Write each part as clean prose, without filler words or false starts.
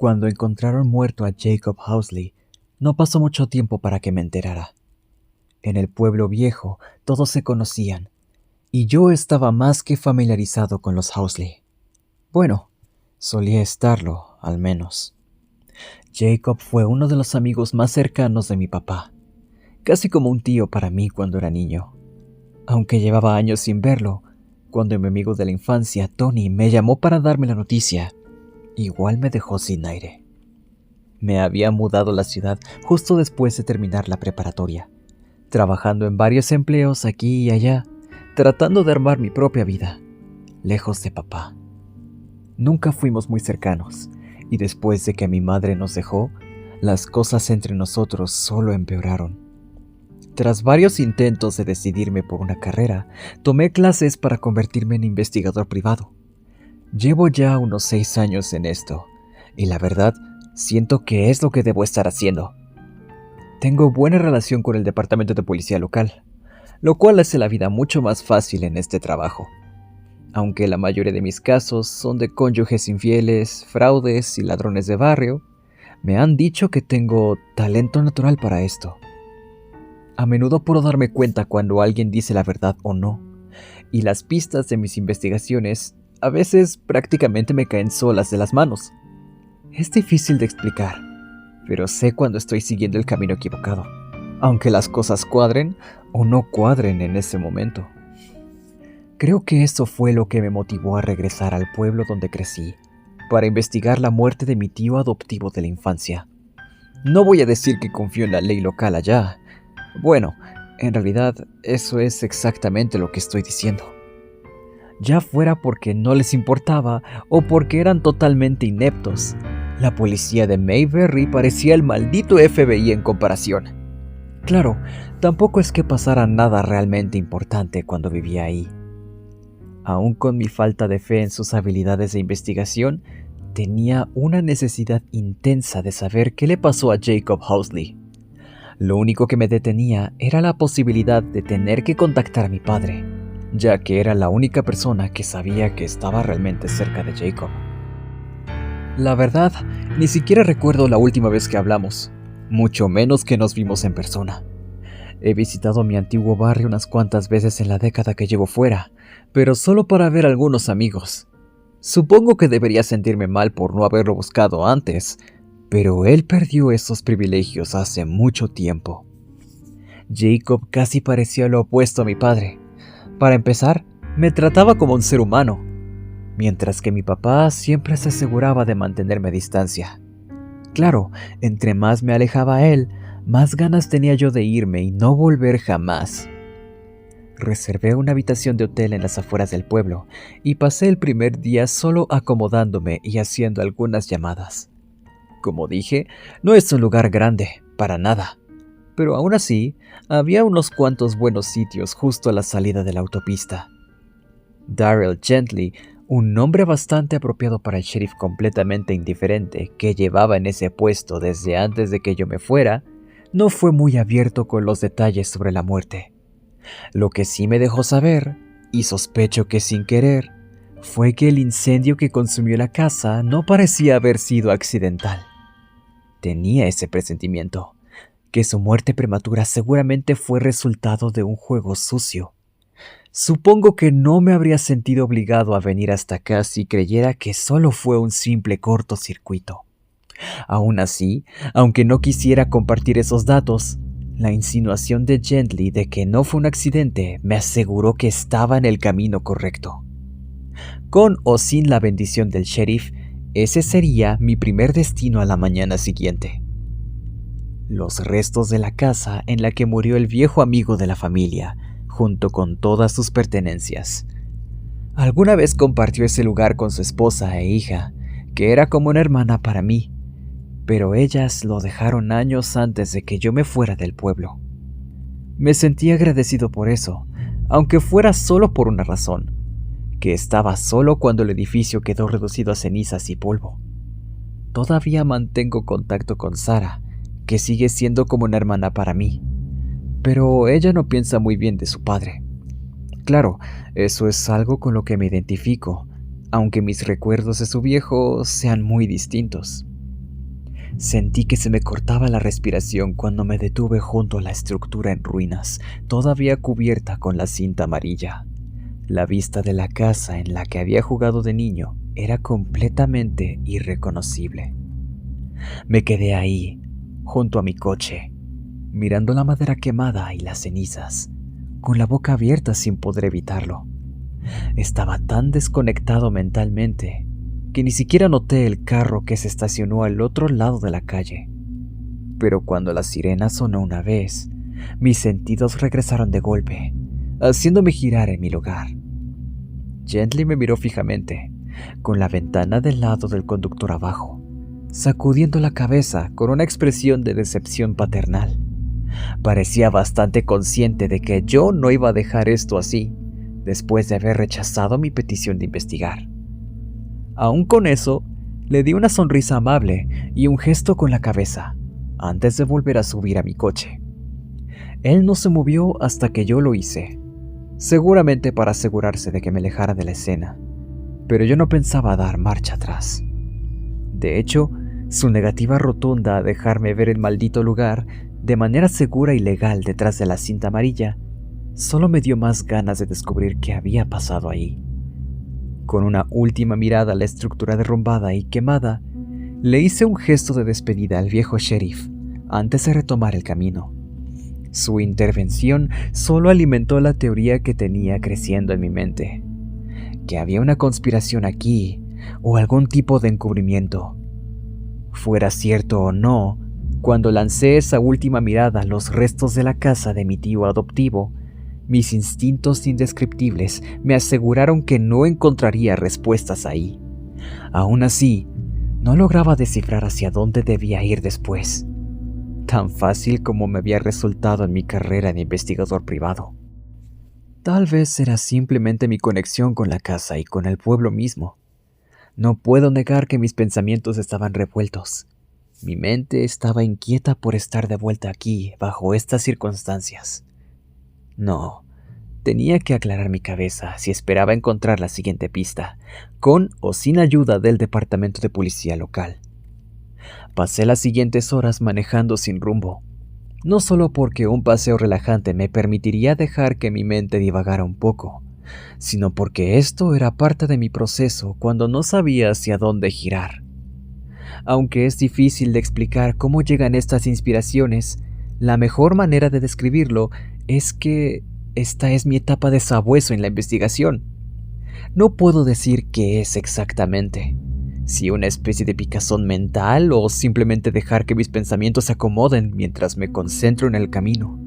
Cuando encontraron muerto a Jacob Housley, no pasó mucho tiempo para que me enterara. En el pueblo viejo todos se conocían, y yo estaba más que familiarizado con los Housley. Bueno, solía estarlo, al menos. Jacob fue uno de los amigos más cercanos de mi papá, casi como un tío para mí cuando era niño. Aunque llevaba años sin verlo, cuando mi amigo de la infancia, Tony, me llamó para darme la noticia, igual me dejó sin aire. Me había mudado a la ciudad justo después de terminar la preparatoria, trabajando en varios empleos aquí y allá, tratando de armar mi propia vida, lejos de papá. Nunca fuimos muy cercanos, y después de que mi madre nos dejó, las cosas entre nosotros solo empeoraron. Tras varios intentos de decidirme por una carrera, tomé clases para convertirme en investigador privado. Llevo ya unos 6 años en esto, y la verdad, siento que es lo que debo estar haciendo. Tengo buena relación con el departamento de policía local, lo cual hace la vida mucho más fácil en este trabajo. Aunque la mayoría de mis casos son de cónyuges infieles, fraudes y ladrones de barrio, me han dicho que tengo talento natural para esto. A menudo puedo darme cuenta cuando alguien dice la verdad o no, y las pistas de mis investigaciones a veces prácticamente me caen solas de las manos. Es difícil de explicar, pero sé cuando estoy siguiendo el camino equivocado, aunque las cosas cuadren o no cuadren en ese momento. Creo que eso fue lo que me motivó a regresar al pueblo donde crecí, para investigar la muerte de mi tío adoptivo de la infancia. No voy a decir que confío en la ley local allá. Bueno, en realidad eso es exactamente lo que estoy diciendo. Ya fuera porque no les importaba o porque eran totalmente ineptos, la policía de Mayberry parecía el maldito FBI en comparación. Claro, tampoco es que pasara nada realmente importante cuando vivía ahí. Aún con mi falta de fe en sus habilidades de investigación, tenía una necesidad intensa de saber qué le pasó a Jacob Housley. Lo único que me detenía era la posibilidad de tener que contactar a mi padre, ya que era la única persona que sabía que estaba realmente cerca de Jacob. La verdad, ni siquiera recuerdo la última vez que hablamos, mucho menos que nos vimos en persona. He visitado mi antiguo barrio unas cuantas veces en la década que llevo fuera, pero solo para ver a algunos amigos. Supongo que debería sentirme mal por no haberlo buscado antes, pero él perdió esos privilegios hace mucho tiempo. Jacob casi parecía lo opuesto a mi padre. Para empezar, me trataba como un ser humano, mientras que mi papá siempre se aseguraba de mantenerme a distancia. Claro, entre más me alejaba él, más ganas tenía yo de irme y no volver jamás. Reservé una habitación de hotel en las afueras del pueblo y pasé el primer día solo acomodándome y haciendo algunas llamadas. Como dije, no es un lugar grande, para nada, pero aún así, había unos cuantos buenos sitios justo a la salida de la autopista. Darrell Gently, un nombre bastante apropiado para el sheriff completamente indiferente que llevaba en ese puesto desde antes de que yo me fuera, no fue muy abierto con los detalles sobre la muerte. Lo que sí me dejó saber, y sospecho que sin querer, fue que el incendio que consumió la casa no parecía haber sido accidental. Tenía ese presentimiento, que su muerte prematura seguramente fue resultado de un juego sucio. Supongo que no me habría sentido obligado a venir hasta acá si creyera que solo fue un simple cortocircuito. Aún así, aunque no quisiera compartir esos datos, la insinuación de Gently de que no fue un accidente me aseguró que estaba en el camino correcto. Con o sin la bendición del sheriff, ese sería mi primer destino a la mañana siguiente. Los restos de la casa en la que murió el viejo amigo de la familia, junto con todas sus pertenencias. Alguna vez compartió ese lugar con su esposa e hija, que era como una hermana para mí, pero ellas lo dejaron años antes de que yo me fuera del pueblo. Me sentí agradecido por eso, aunque fuera solo por una razón, que estaba solo cuando el edificio quedó reducido a cenizas y polvo. Todavía mantengo contacto con Sarah, que sigue siendo como una hermana para mí, pero ella no piensa muy bien de su padre. Claro, eso es algo con lo que me identifico, aunque mis recuerdos de su viejo sean muy distintos. Sentí que se me cortaba la respiración cuando me detuve junto a la estructura en ruinas, todavía cubierta con la cinta amarilla. La vista de la casa en la que había jugado de niño era completamente irreconocible. Me quedé ahí, junto a mi coche, mirando la madera quemada y las cenizas, con la boca abierta sin poder evitarlo. Estaba tan desconectado mentalmente que ni siquiera noté el carro que se estacionó al otro lado de la calle. Pero cuando la sirena sonó una vez, mis sentidos regresaron de golpe, haciéndome girar en mi lugar. Gently me miró fijamente, con la ventana del lado del conductor abajo, sacudiendo la cabeza con una expresión de decepción paternal. Parecía bastante consciente de que yo no iba a dejar esto así, después de haber rechazado mi petición de investigar. Aún con eso, le di una sonrisa amable y un gesto con la cabeza, antes de volver a subir a mi coche. Él no se movió hasta que yo lo hice, seguramente para asegurarse de que me alejara de la escena, pero yo no pensaba dar marcha atrás. De hecho, su negativa rotunda a dejarme ver el maldito lugar de manera segura y legal detrás de la cinta amarilla solo me dio más ganas de descubrir qué había pasado ahí. Con una última mirada a la estructura derrumbada y quemada, le hice un gesto de despedida al viejo sheriff antes de retomar el camino. Su intervención solo alimentó la teoría que tenía creciendo en mi mente, que había una conspiración aquí o algún tipo de encubrimiento. Fuera cierto o no, cuando lancé esa última mirada a los restos de la casa de mi tío adoptivo, mis instintos indescriptibles me aseguraron que no encontraría respuestas ahí. Aún así, no lograba descifrar hacia dónde debía ir después, tan fácil como me había resultado en mi carrera de investigador privado. Tal vez era simplemente mi conexión con la casa y con el pueblo mismo. No puedo negar que mis pensamientos estaban revueltos. Mi mente estaba inquieta por estar de vuelta aquí, bajo estas circunstancias. No, tenía que aclarar mi cabeza si esperaba encontrar la siguiente pista, con o sin ayuda del departamento de policía local. Pasé las siguientes horas manejando sin rumbo, no solo porque un paseo relajante me permitiría dejar que mi mente divagara un poco, sino porque esto era parte de mi proceso cuando no sabía hacia dónde girar. Aunque es difícil de explicar cómo llegan estas inspiraciones, la mejor manera de describirlo es que esta es mi etapa de sabueso en la investigación. No puedo decir qué es exactamente, si una especie de picazón mental o simplemente dejar que mis pensamientos se acomoden mientras me concentro en el camino.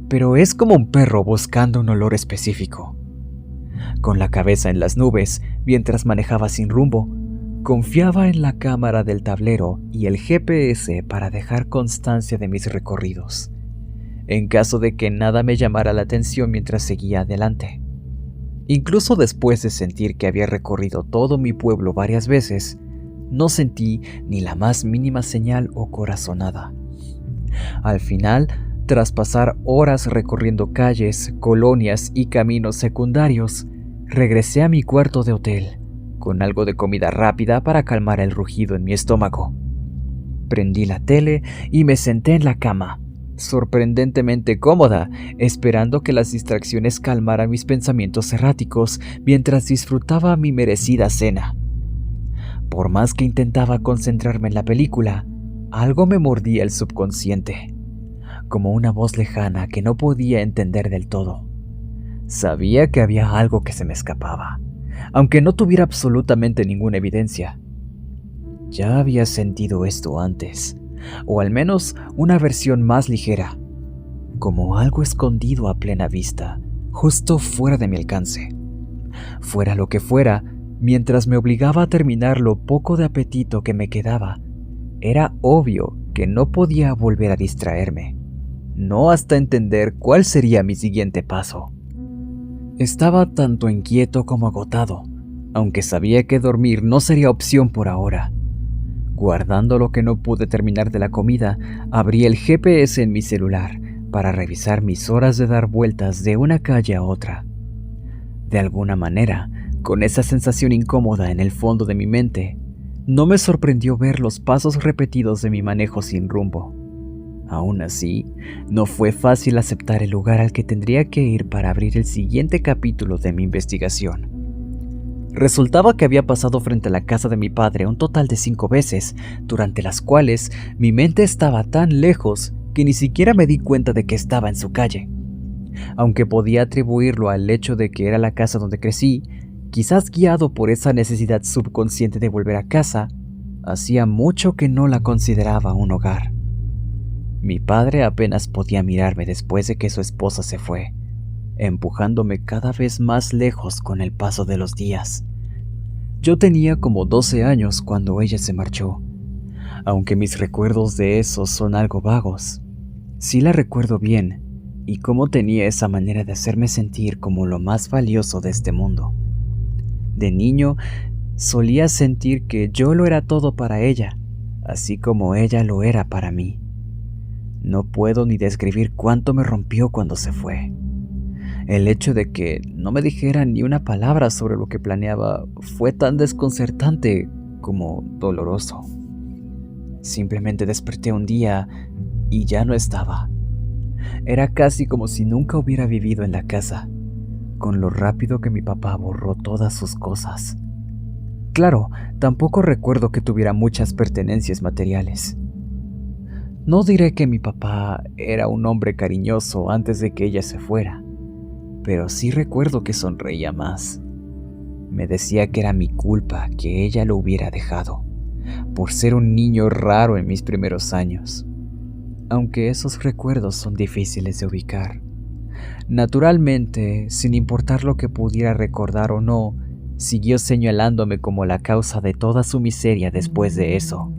Pero es como un perro buscando un olor específico. Con la cabeza en las nubes, mientras manejaba sin rumbo, confiaba en la cámara del tablero y el GPS para dejar constancia de mis recorridos, en caso de que nada me llamara la atención mientras seguía adelante. Incluso después de sentir que había recorrido todo mi pueblo varias veces, no sentí ni la más mínima señal o corazonada. Al final, tras pasar horas recorriendo calles, colonias y caminos secundarios, regresé a mi cuarto de hotel, con algo de comida rápida para calmar el rugido en mi estómago. Prendí la tele y me senté en la cama, sorprendentemente cómoda, esperando que las distracciones calmaran mis pensamientos erráticos mientras disfrutaba mi merecida cena. Por más que intentaba concentrarme en la película, algo me mordía el subconsciente, como una voz lejana que no podía entender del todo. Sabía que había algo que se me escapaba, aunque no tuviera absolutamente ninguna evidencia. Ya había sentido esto antes, o al menos una versión más ligera, como algo escondido a plena vista, justo fuera de mi alcance. Fuera lo que fuera, mientras me obligaba a terminar lo poco de apetito que me quedaba, era obvio que no podía volver a distraerme, no hasta entender cuál sería mi siguiente paso. Estaba tanto inquieto como agotado, aunque sabía que dormir no sería opción por ahora. Guardando lo que no pude terminar de la comida, abrí el GPS en mi celular para revisar mis horas de dar vueltas de una calle a otra. De alguna manera, con esa sensación incómoda en el fondo de mi mente, No me sorprendió ver los pasos repetidos de mi manejo sin rumbo. Aún así, no fue fácil aceptar el lugar al que tendría que ir para abrir el siguiente capítulo de mi investigación. Resultaba que había pasado frente a la casa de mi padre un total de 5 veces, durante las cuales mi mente estaba tan lejos que ni siquiera me di cuenta de que estaba en su calle. Aunque podía atribuirlo al hecho de que era la casa donde crecí, quizás guiado por esa necesidad subconsciente de volver a casa, hacía mucho que no la consideraba un hogar. Mi padre apenas podía mirarme después de que su esposa se fue, empujándome cada vez más lejos con el paso de los días. Yo tenía como 12 años cuando ella se marchó, aunque mis recuerdos de eso son algo vagos. Sí la recuerdo bien, y cómo tenía esa manera de hacerme sentir como lo más valioso de este mundo. De niño, solía sentir que yo lo era todo para ella, así como ella lo era para mí. No puedo ni describir cuánto me rompió cuando se fue. El hecho de que no me dijera ni una palabra sobre lo que planeaba fue tan desconcertante como doloroso. Simplemente desperté un día y ya no estaba. Era casi como si nunca hubiera vivido en la casa, con lo rápido que mi papá borró todas sus cosas. Claro, tampoco recuerdo que tuviera muchas pertenencias materiales. No diré que mi papá era un hombre cariñoso antes de que ella se fuera, pero sí recuerdo que sonreía más. Me decía que era mi culpa que ella lo hubiera dejado, por ser un niño raro en mis primeros años, aunque esos recuerdos son difíciles de ubicar. Naturalmente, sin importar lo que pudiera recordar o no, siguió señalándome como la causa de toda su miseria después de eso.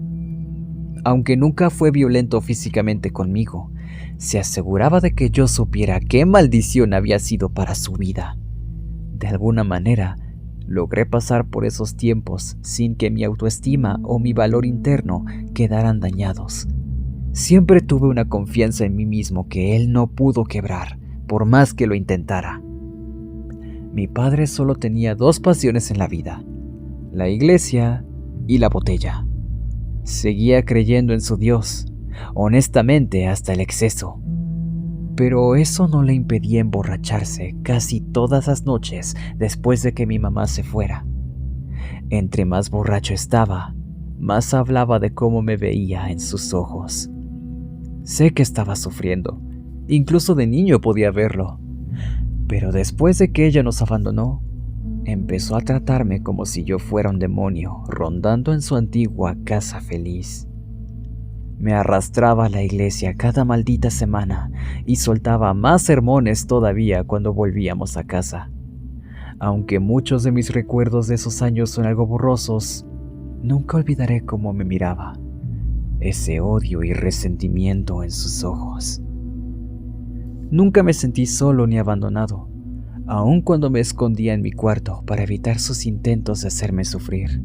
Aunque nunca fue violento físicamente conmigo, se aseguraba de que yo supiera qué maldición había sido para su vida. De alguna manera, logré pasar por esos tiempos sin que mi autoestima o mi valor interno quedaran dañados. Siempre tuve una confianza en mí mismo que él no pudo quebrar, por más que lo intentara. Mi padre solo tenía 2 pasiones en la vida: la iglesia y la botella. Seguía creyendo en su Dios, honestamente hasta el exceso. Pero eso no le impedía emborracharse casi todas las noches después de que mi mamá se fuera. Entre más borracho estaba, más hablaba de cómo me veía en sus ojos. Sé que estaba sufriendo, incluso de niño podía verlo. Pero después de que ella nos abandonó, empezó a tratarme como si yo fuera un demonio rondando en su antigua casa feliz. Me arrastraba a la iglesia cada maldita semana y soltaba más sermones todavía cuando volvíamos a casa. Aunque muchos de mis recuerdos de esos años son algo borrosos, nunca olvidaré cómo me miraba, ese odio y resentimiento en sus ojos. Nunca me sentí solo ni abandonado, aun cuando me escondía en mi cuarto para evitar sus intentos de hacerme sufrir.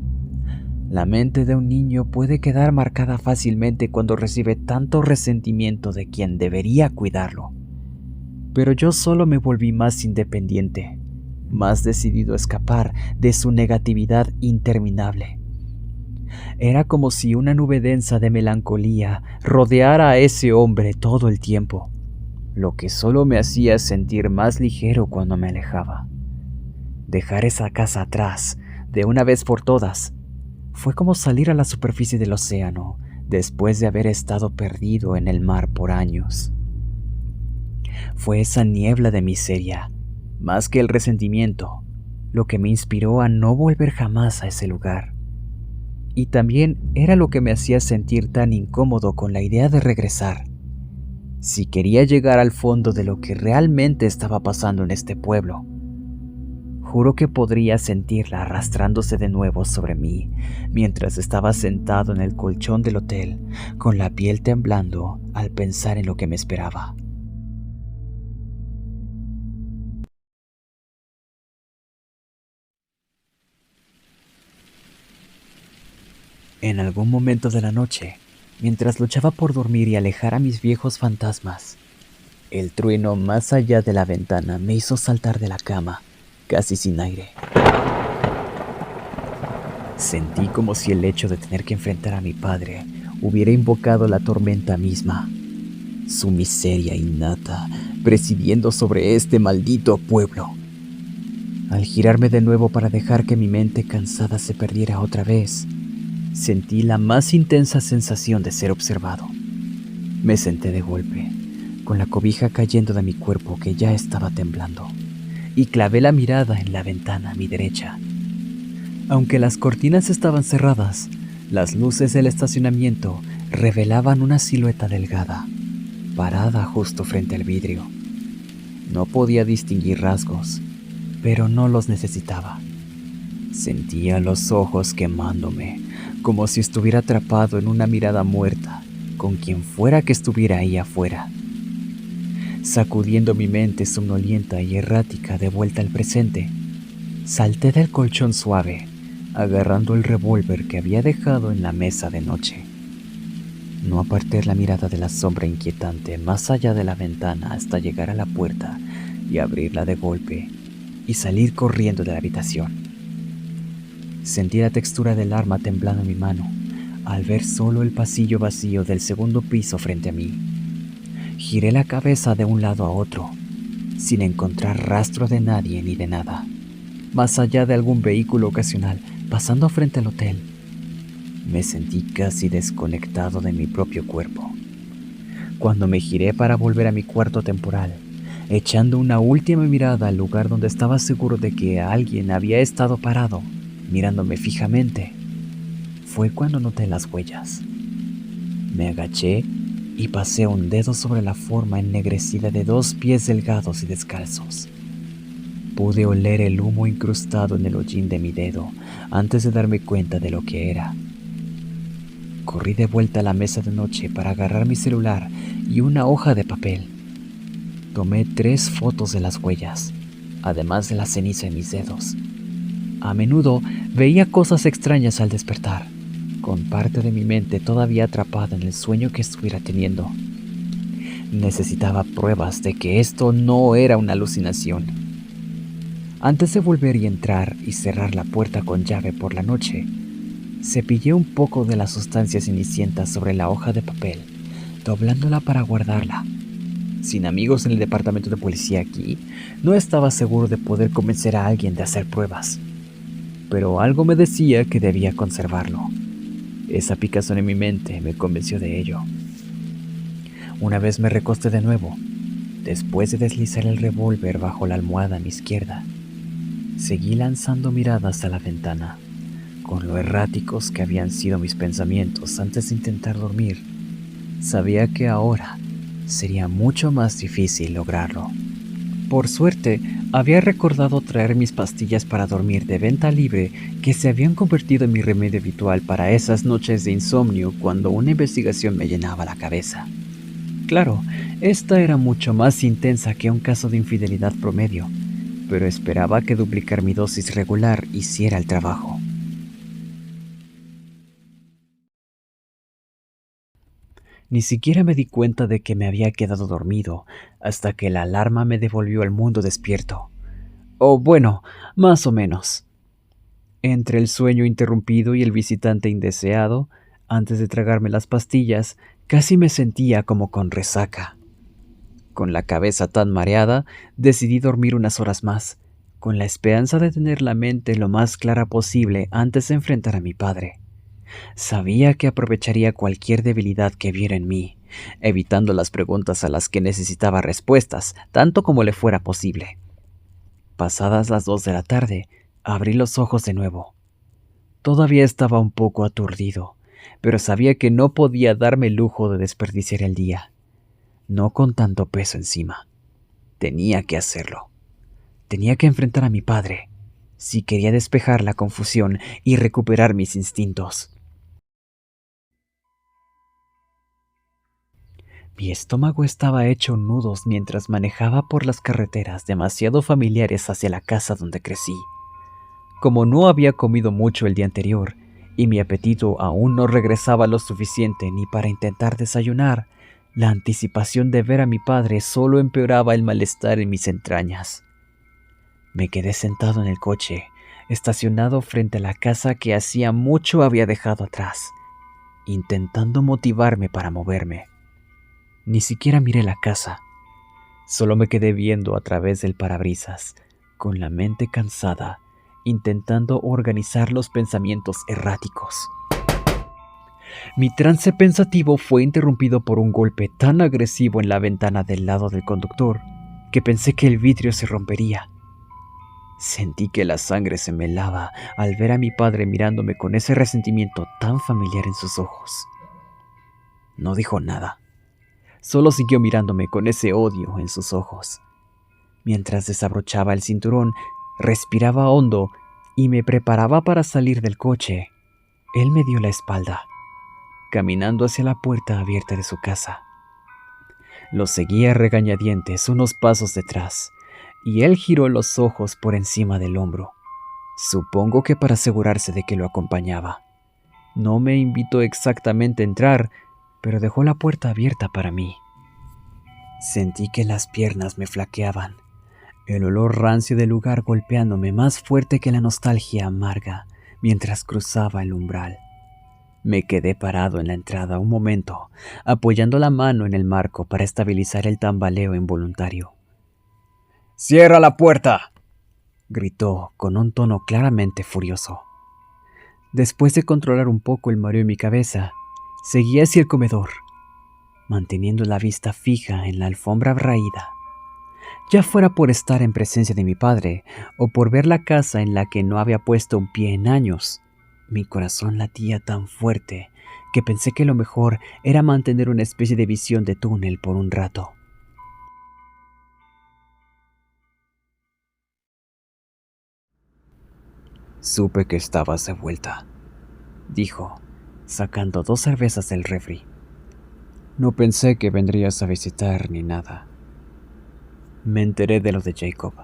La mente de un niño puede quedar marcada fácilmente cuando recibe tanto resentimiento de quien debería cuidarlo. Pero yo solo me volví más independiente, más decidido a escapar de su negatividad interminable. Era como si una nube densa de melancolía rodeara a ese hombre todo el tiempo, lo que solo me hacía sentir más ligero cuando me alejaba. Dejar esa casa atrás, de una vez por todas, fue como salir a la superficie del océano después de haber estado perdido en el mar por años. Fue esa niebla de miseria, más que el resentimiento, lo que me inspiró a no volver jamás a ese lugar. Y también era lo que me hacía sentir tan incómodo con la idea de regresar. Si quería llegar al fondo de lo que realmente estaba pasando en este pueblo, juro que podría sentirla arrastrándose de nuevo sobre mí mientras estaba sentado en el colchón del hotel, con la piel temblando al pensar en lo que me esperaba. En algún momento de la noche, mientras luchaba por dormir y alejar a mis viejos fantasmas, el trueno más allá de la ventana me hizo saltar de la cama, casi sin aire. Sentí como si el hecho de tener que enfrentar a mi padre hubiera invocado la tormenta misma, su miseria innata, presidiendo sobre este maldito pueblo. Al girarme de nuevo para dejar que mi mente cansada se perdiera otra vez, sentí la más intensa sensación de ser observado. Me senté de golpe, con la cobija cayendo de mi cuerpo que ya estaba temblando, y clavé la mirada en la ventana a mi derecha. Aunque las cortinas estaban cerradas, las luces del estacionamiento revelaban una silueta delgada, parada justo frente al vidrio. No podía distinguir rasgos, pero no los necesitaba. Sentía los ojos quemándome, como si estuviera atrapado en una mirada muerta, con quien fuera que estuviera ahí afuera. Sacudiendo mi mente somnolienta y errática de vuelta al presente, salté del colchón suave, agarrando el revólver que había dejado en la mesa de noche. No aparté la mirada de la sombra inquietante más allá de la ventana hasta llegar a la puerta y abrirla de golpe y salir corriendo de la habitación. Sentí la textura del arma temblando en mi mano al ver solo el pasillo vacío del segundo piso frente a mí. Giré la cabeza de un lado a otro, sin encontrar rastro de nadie ni de nada, más allá de algún vehículo ocasional pasando frente al hotel. Me sentí casi desconectado de mi propio cuerpo. Cuando me giré para volver a mi cuarto temporal, echando una última mirada al lugar donde estaba seguro de que alguien había estado parado, mirándome fijamente, fue cuando noté las huellas. Me agaché y pasé un dedo sobre la forma ennegrecida de 2 pies delgados y descalzos. Pude oler el humo incrustado en el hollín de mi dedo antes de darme cuenta de lo que era. Corrí de vuelta a la mesa de noche para agarrar mi celular y una hoja de papel. Tomé 3 fotos de las huellas, además de la ceniza en mis dedos. A menudo veía cosas extrañas al despertar, con parte de mi mente todavía atrapada en el sueño que estuviera teniendo. Necesitaba pruebas de que esto no era una alucinación. Antes de volver y entrar y cerrar la puerta con llave por la noche, cepillé un poco de las sustancias cenicientas sobre la hoja de papel, doblándola para guardarla. Sin amigos en el departamento de policía aquí, no estaba seguro de poder convencer a alguien de hacer pruebas, pero algo me decía que debía conservarlo. Esa picazón en mi mente me convenció de ello. Una vez me recosté de nuevo, después de deslizar el revólver bajo la almohada a mi izquierda. Seguí lanzando miradas a la ventana, con lo erráticos que habían sido mis pensamientos antes de intentar dormir. Sabía que ahora sería mucho más difícil lograrlo. Por suerte, había recordado traer mis pastillas para dormir de venta libre que se habían convertido en mi remedio habitual para esas noches de insomnio cuando una investigación me llenaba la cabeza. Claro, esta era mucho más intensa que un caso de infidelidad promedio, pero esperaba que duplicar mi dosis regular hiciera el trabajo. Ni siquiera me di cuenta de que me había quedado dormido hasta que la alarma me devolvió al mundo despierto. O bueno, más o menos. Entre el sueño interrumpido y el visitante indeseado, antes de tragarme las pastillas, casi me sentía como con resaca. Con la cabeza tan mareada, decidí dormir unas horas más, con la esperanza de tener la mente lo más clara posible antes de enfrentar a mi padre. Sabía que aprovecharía cualquier debilidad que viera en mí, evitando las preguntas a las que necesitaba respuestas, tanto como le fuera posible. Pasadas las 2 de la tarde, abrí los ojos de nuevo. Todavía estaba un poco aturdido, pero sabía que no podía darme el lujo de desperdiciar el día. No con tanto peso encima. Tenía que hacerlo. Tenía que enfrentar a mi padre, si quería despejar la confusión y recuperar mis instintos. Mi estómago estaba hecho nudos mientras manejaba por las carreteras demasiado familiares hacia la casa donde crecí. Como no había comido mucho el día anterior, y mi apetito aún no regresaba lo suficiente ni para intentar desayunar, la anticipación de ver a mi padre solo empeoraba el malestar en mis entrañas. Me quedé sentado en el coche, estacionado frente a la casa que hacía mucho había dejado atrás, intentando motivarme para moverme. Ni siquiera miré la casa, solo me quedé viendo a través del parabrisas, con la mente cansada, intentando organizar los pensamientos erráticos. Mi trance pensativo fue interrumpido por un golpe tan agresivo en la ventana del lado del conductor que pensé que el vidrio se rompería. Sentí que la sangre se me helaba al ver a mi padre mirándome con ese resentimiento tan familiar en sus ojos. No dijo nada, solo siguió mirándome con ese odio en sus ojos. Mientras desabrochaba el cinturón, respiraba hondo y me preparaba para salir del coche, él me dio la espalda, caminando hacia la puerta abierta de su casa. Lo seguía a regañadientes unos pasos detrás, y él giró los ojos por encima del hombro, supongo que para asegurarse de que lo acompañaba. No me invitó exactamente a entrar, pero dejó la puerta abierta para mí. Sentí que las piernas me flaqueaban, el olor rancio del lugar golpeándome más fuerte que la nostalgia amarga mientras cruzaba el umbral. Me quedé parado en la entrada un momento, apoyando la mano en el marco para estabilizar el tambaleo involuntario. ¡Cierra la puerta!, gritó con un tono claramente furioso. Después de controlar un poco el mareo en mi cabeza, seguí hacia el comedor, manteniendo la vista fija en la alfombra raída. Ya fuera por estar en presencia de mi padre o por ver la casa en la que no había puesto un pie en años, mi corazón latía tan fuerte que pensé que lo mejor era mantener una especie de visión de túnel por un rato. Supe que estabas de vuelta, dijo, sacando 2 cervezas del refri. No pensé que vendrías a visitar ni nada. Me enteré de lo de Jacob,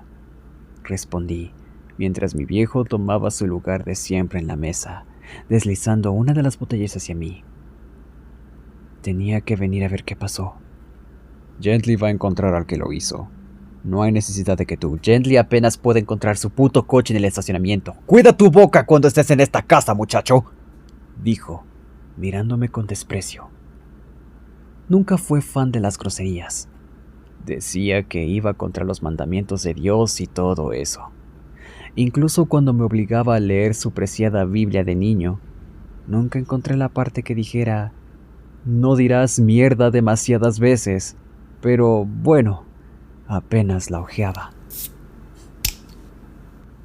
respondí, mientras mi viejo tomaba su lugar de siempre en la mesa, deslizando una de las botellas hacia mí. Tenía que venir a ver qué pasó. Gently va a encontrar al que lo hizo. No hay necesidad de que tú. Gently apenas puede encontrar su puto coche en el estacionamiento. ¡Cuida tu boca cuando estés en esta casa, muchacho!, dijo, mirándome con desprecio. Nunca fue fan de las groserías. Decía que iba contra los mandamientos de Dios y todo eso. Incluso cuando me obligaba a leer su preciada Biblia de niño, nunca encontré la parte que dijera: no dirás mierda demasiadas veces, pero bueno, apenas la hojeaba.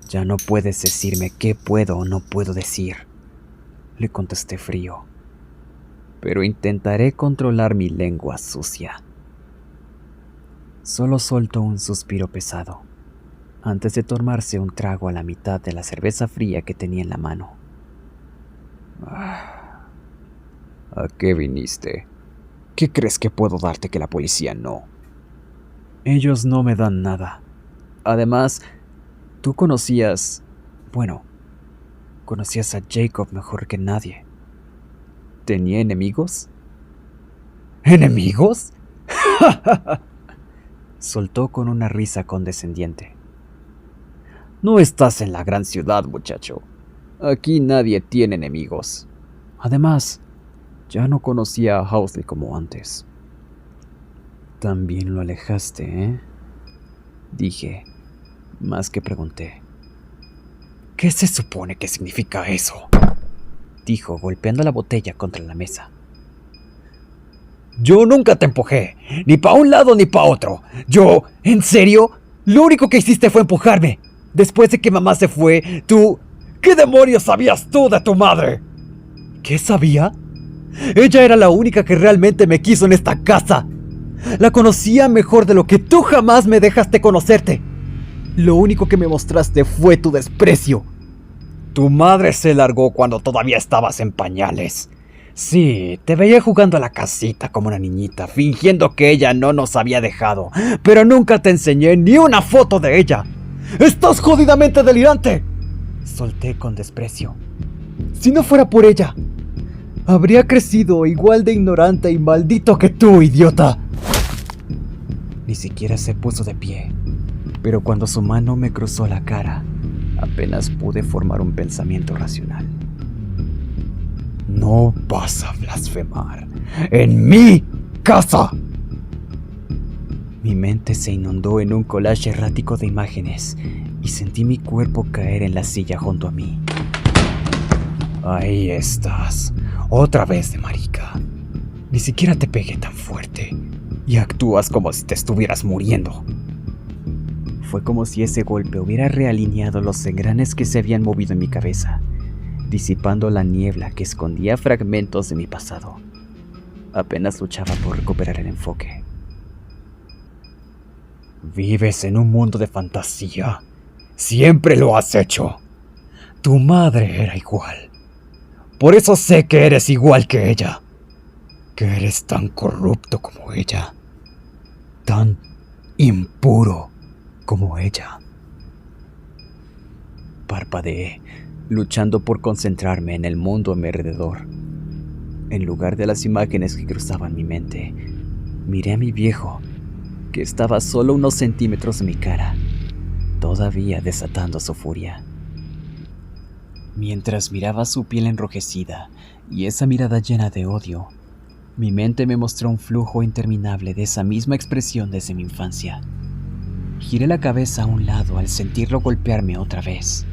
Ya no puedes decirme qué puedo o no puedo decir, le contesté frío, pero intentaré controlar mi lengua sucia. Solo soltó un suspiro pesado, antes de tomarse un trago a la mitad de la cerveza fría que tenía en la mano. ¿A qué viniste? ¿Qué crees que puedo darte que la policía no? Ellos no me dan nada. Además, tú conocías a Jacob mejor que nadie. ¿Tenía enemigos? ¿Enemigos? Soltó con una risa condescendiente. No estás en la gran ciudad, muchacho. Aquí nadie tiene enemigos. Además, ya no conocía a Housley como antes. También lo alejaste, ¿eh? Dije, más que pregunté. ¿Qué se supone que significa eso?, dijo, golpeando la botella contra la mesa. Yo nunca te empujé, ni pa' un lado ni pa' otro. ¿En serio? Lo único que hiciste fue empujarme. Después de que mamá se fue, tú... ¿Qué demonios sabías tú de tu madre? ¿Qué sabía? Ella era la única que realmente me quiso en esta casa. La conocía mejor de lo que tú jamás me dejaste conocerte. Lo único que me mostraste fue tu desprecio. Tu madre se largó cuando todavía estabas en pañales. Sí, te veía jugando a la casita como una niñita, fingiendo que ella no nos había dejado, pero nunca te enseñé ni una foto de ella. ¡Estás jodidamente delirante!, solté con desprecio. Si no fuera por ella, habría crecido igual de ignorante y maldito que tú, idiota. Ni siquiera se puso de pie, pero cuando su mano me cruzó la cara, Apenas pude formar un pensamiento racional. No vas a blasfemar en mi casa. Mi mente se inundó en un collage errático de imágenes y sentí mi cuerpo caer en la silla junto a mí. Ahí estás, otra vez de marica. Ni siquiera te pegué tan fuerte y actúas como si te estuvieras muriendo. Fue como si ese golpe hubiera realineado los engranes que se habían movido en mi cabeza, disipando la niebla que escondía fragmentos de mi pasado. Apenas luchaba por recuperar el enfoque. Vives en un mundo de fantasía. Siempre lo has hecho. Tu madre era igual. Por eso sé que eres igual que ella. Que eres tan corrupto como ella. Tan impuro como ella. Parpadeé, luchando por concentrarme en el mundo a mi alrededor. En lugar de las imágenes que cruzaban mi mente, miré a mi viejo, que estaba solo unos centímetros de mi cara, todavía desatando su furia. Mientras miraba su piel enrojecida y esa mirada llena de odio, mi mente me mostró un flujo interminable de esa misma expresión desde mi infancia. Giré la cabeza a un lado al sentirlo golpearme otra vez,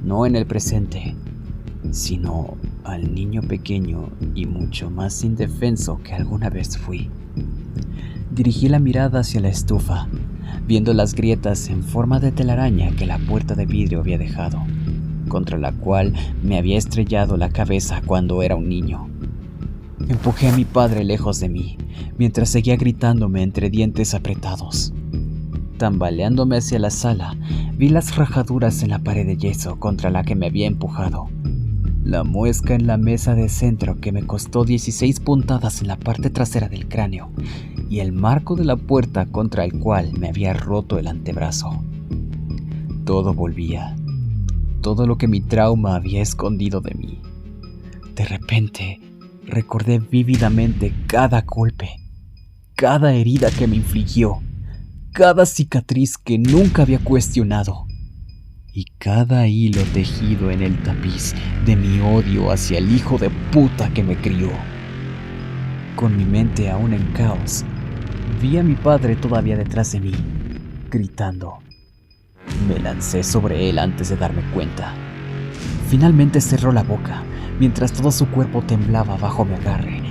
no en el presente, sino al niño pequeño y mucho más indefenso que alguna vez fui. Dirigí la mirada hacia la estufa, viendo las grietas en forma de telaraña que la puerta de vidrio había dejado, contra la cual me había estrellado la cabeza cuando era un niño. Empujé a mi padre lejos de mí, mientras seguía gritándome entre dientes apretados. Tambaleándome hacia la sala, vi las rajaduras en la pared de yeso contra la que me había empujado, la muesca en la mesa de centro que me costó 16 puntadas en la parte trasera del cráneo, y el marco de la puerta contra el cual me había roto el antebrazo. Todo volvía, todo lo que mi trauma había escondido de mí. De repente, recordé vívidamente cada golpe, cada herida que me infligió, cada cicatriz que nunca había cuestionado, y cada hilo tejido en el tapiz de mi odio hacia el hijo de puta que me crió. Con mi mente aún en caos, vi a mi padre todavía detrás de mí, gritando. Me lancé sobre él antes de darme cuenta. Finalmente cerró la boca, mientras todo su cuerpo temblaba bajo mi agarre,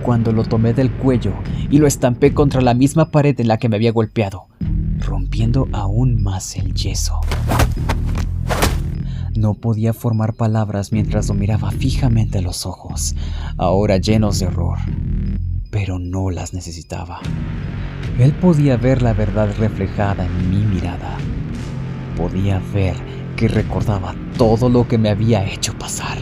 cuando lo tomé del cuello y lo estampé contra la misma pared en la que me había golpeado, rompiendo aún más el yeso. No podía formar palabras mientras lo miraba fijamente a los ojos, ahora llenos de horror, pero no las necesitaba. Él podía ver la verdad reflejada en mi mirada. Podía ver que recordaba todo lo que me había hecho pasar.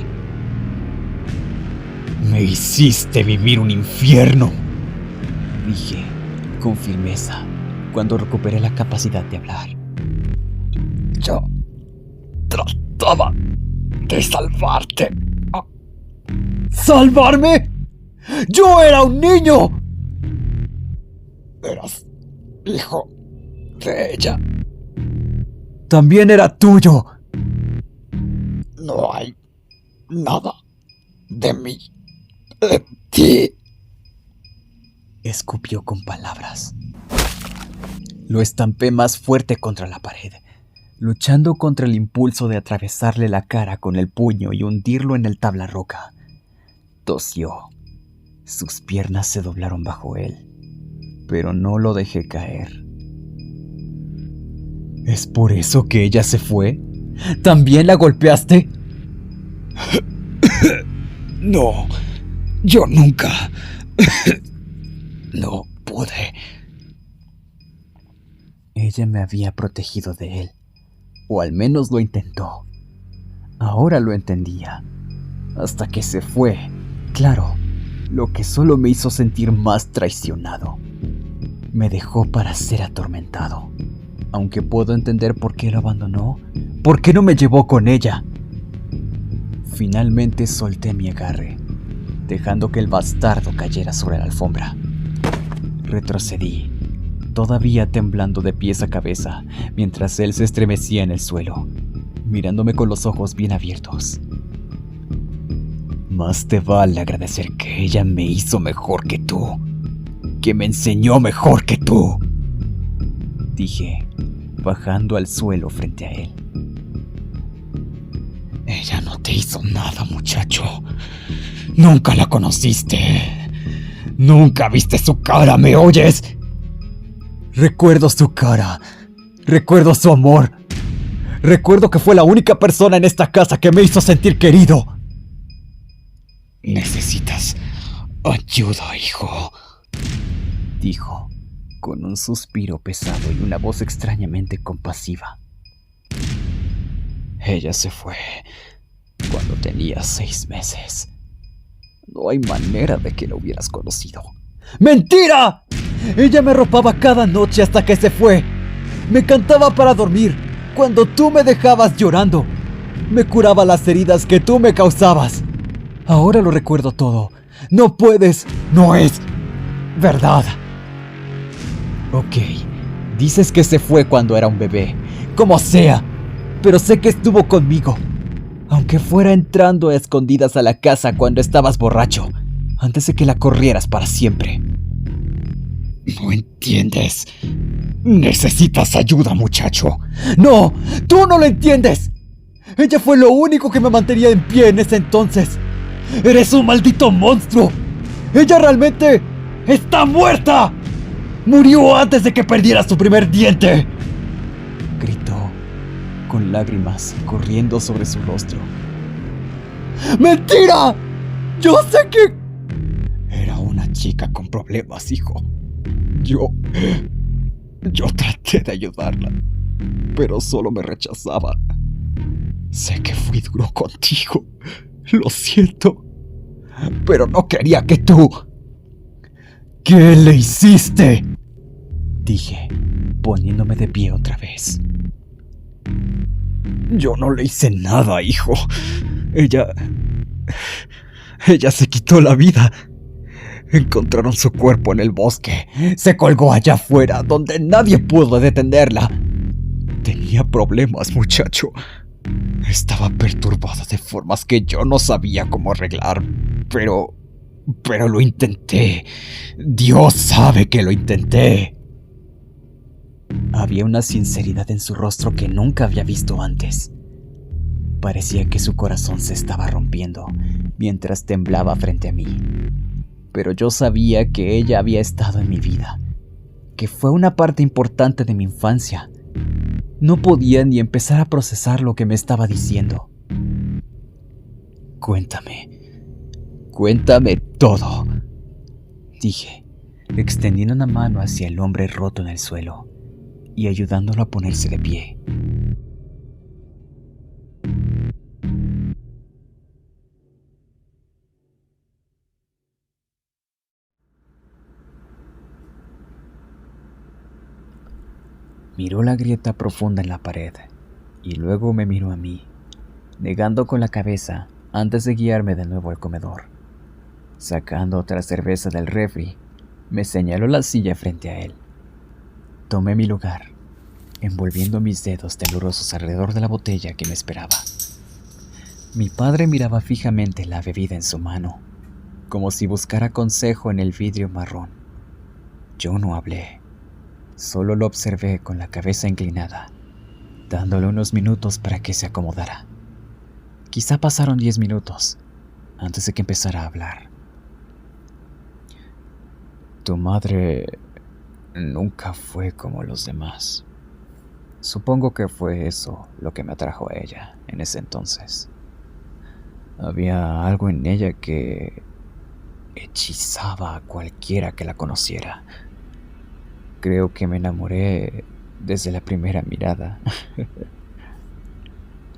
Me hiciste vivir un infierno, dije con firmeza cuando recuperé la capacidad de hablar. Yo trataba de salvarte. ¿Salvarme? ¡Yo era un niño! Eras hijo de ella. También era tuyo. No hay nada de mí, de ti. Escupió con palabras. Lo estampé más fuerte contra la pared, luchando contra el impulso de atravesarle la cara con el puño y hundirlo en el tablarroca. Tosió. Sus piernas se doblaron bajo él, pero no lo dejé caer. ¿Es por eso que ella se fue? ¿También la golpeaste? No, yo nunca. No pude. Ella me había protegido de él, o al menos lo intentó. Ahora lo entendía. Hasta que se fue, claro, lo que solo me hizo sentir más traicionado. Me dejó para ser atormentado. Aunque puedo entender por qué lo abandonó, ¿por qué no me llevó con ella? Finalmente solté mi agarre, dejando que el bastardo cayera sobre la alfombra. Retrocedí, todavía temblando de pies a cabeza, mientras él se estremecía en el suelo. mirándome con los ojos bien abiertos. Más te vale agradecer que ella me hizo mejor que tú, que me enseñó mejor que tú, dije, bajando al suelo frente a él. Ella no te hizo nada, muchacho. Nunca la conociste. Nunca viste su cara, ¿me oyes? Recuerdo su cara. Recuerdo su amor. Recuerdo que fue la única persona en esta casa que me hizo sentir querido. Necesitas ayuda, hijo, dijo, con un suspiro pesado y una voz extrañamente compasiva. Ella se fue cuando tenía 6 meses. No hay manera de que la hubieras conocido. ¡Mentira! Ella me arropaba cada noche hasta que se fue. Me cantaba para dormir cuando tú me dejabas llorando. Me curaba las heridas que tú me causabas. Ahora lo recuerdo todo. No puedes. No es verdad. Ok, dices que se fue cuando era un bebé. Como sea. Pero sé que estuvo conmigo. Aunque fuera entrando a escondidas a la casa cuando estabas borracho, antes de que la corrieras para siempre. No entiendes. Necesitas ayuda, muchacho. ¡No! ¡Tú no lo entiendes! Ella fue lo único que me mantenía en pie en ese entonces. ¡Eres un maldito monstruo! ¡Ella realmente está muerta! ¡Murió antes de que perdiera su primer diente!, gritó, con lágrimas corriendo sobre su rostro. ¡Mentira! Yo sé que... Era una chica con problemas, hijo. Yo traté de ayudarla, pero solo me rechazaba. Sé que fui duro contigo. Lo siento. Pero no quería que tú... ¿Qué le hiciste?, dije, poniéndome de pie otra vez. Yo no le hice nada, hijo. Ella se quitó la vida. Encontraron su cuerpo en el bosque. Se colgó allá afuera, donde nadie pudo detenerla. Tenía problemas, muchacho. Estaba perturbada de formas que yo no sabía cómo arreglar. Pero lo intenté. Dios sabe que lo intenté. Había una sinceridad en su rostro que nunca había visto antes. Parecía que su corazón se estaba rompiendo mientras temblaba frente a mí. Pero yo sabía que ella había estado en mi vida, que fue una parte importante de mi infancia. No podía ni empezar a procesar lo que me estaba diciendo. Cuéntame todo, dije, extendiendo una mano hacia el hombre roto en el suelo y ayudándolo a ponerse de pie. Miró la grieta profunda en la pared y luego me miró a mí, negando con la cabeza antes de guiarme de nuevo al comedor. Sacando otra cerveza del refri, me señaló la silla frente a él. Tomé mi lugar, envolviendo mis dedos temblorosos alrededor de la botella que me esperaba. Mi padre miraba fijamente la bebida en su mano, como si buscara consejo en el vidrio marrón. Yo no hablé. Solo lo observé con la cabeza inclinada, dándole unos minutos para que se acomodara. Quizá pasaron 10 minutos antes de que empezara a hablar. Tu madre nunca fue como los demás. Supongo que fue eso lo que me atrajo a ella en ese entonces. Había algo en ella que hechizaba a cualquiera que la conociera. Creo que me enamoré desde la primera mirada.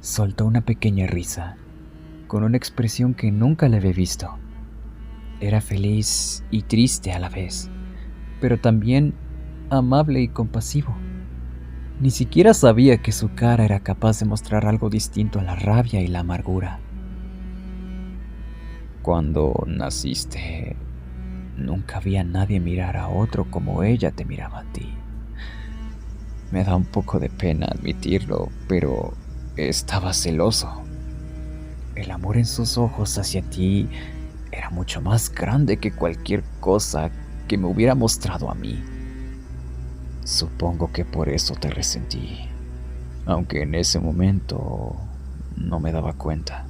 Soltó una pequeña risa, con una expresión que nunca le había visto. Era feliz y triste a la vez, pero también amable y compasivo. Ni siquiera sabía que su cara era capaz de mostrar algo distinto a la rabia y la amargura. Cuando naciste, nunca vi a nadie mirar a otro como ella te miraba a ti. Me da un poco de pena admitirlo, pero Estaba celoso. El amor en sus ojos hacia ti era mucho más grande que cualquier cosa que me hubiera mostrado a mí. Supongo que por eso te resentí, aunque en ese momento no me daba cuenta.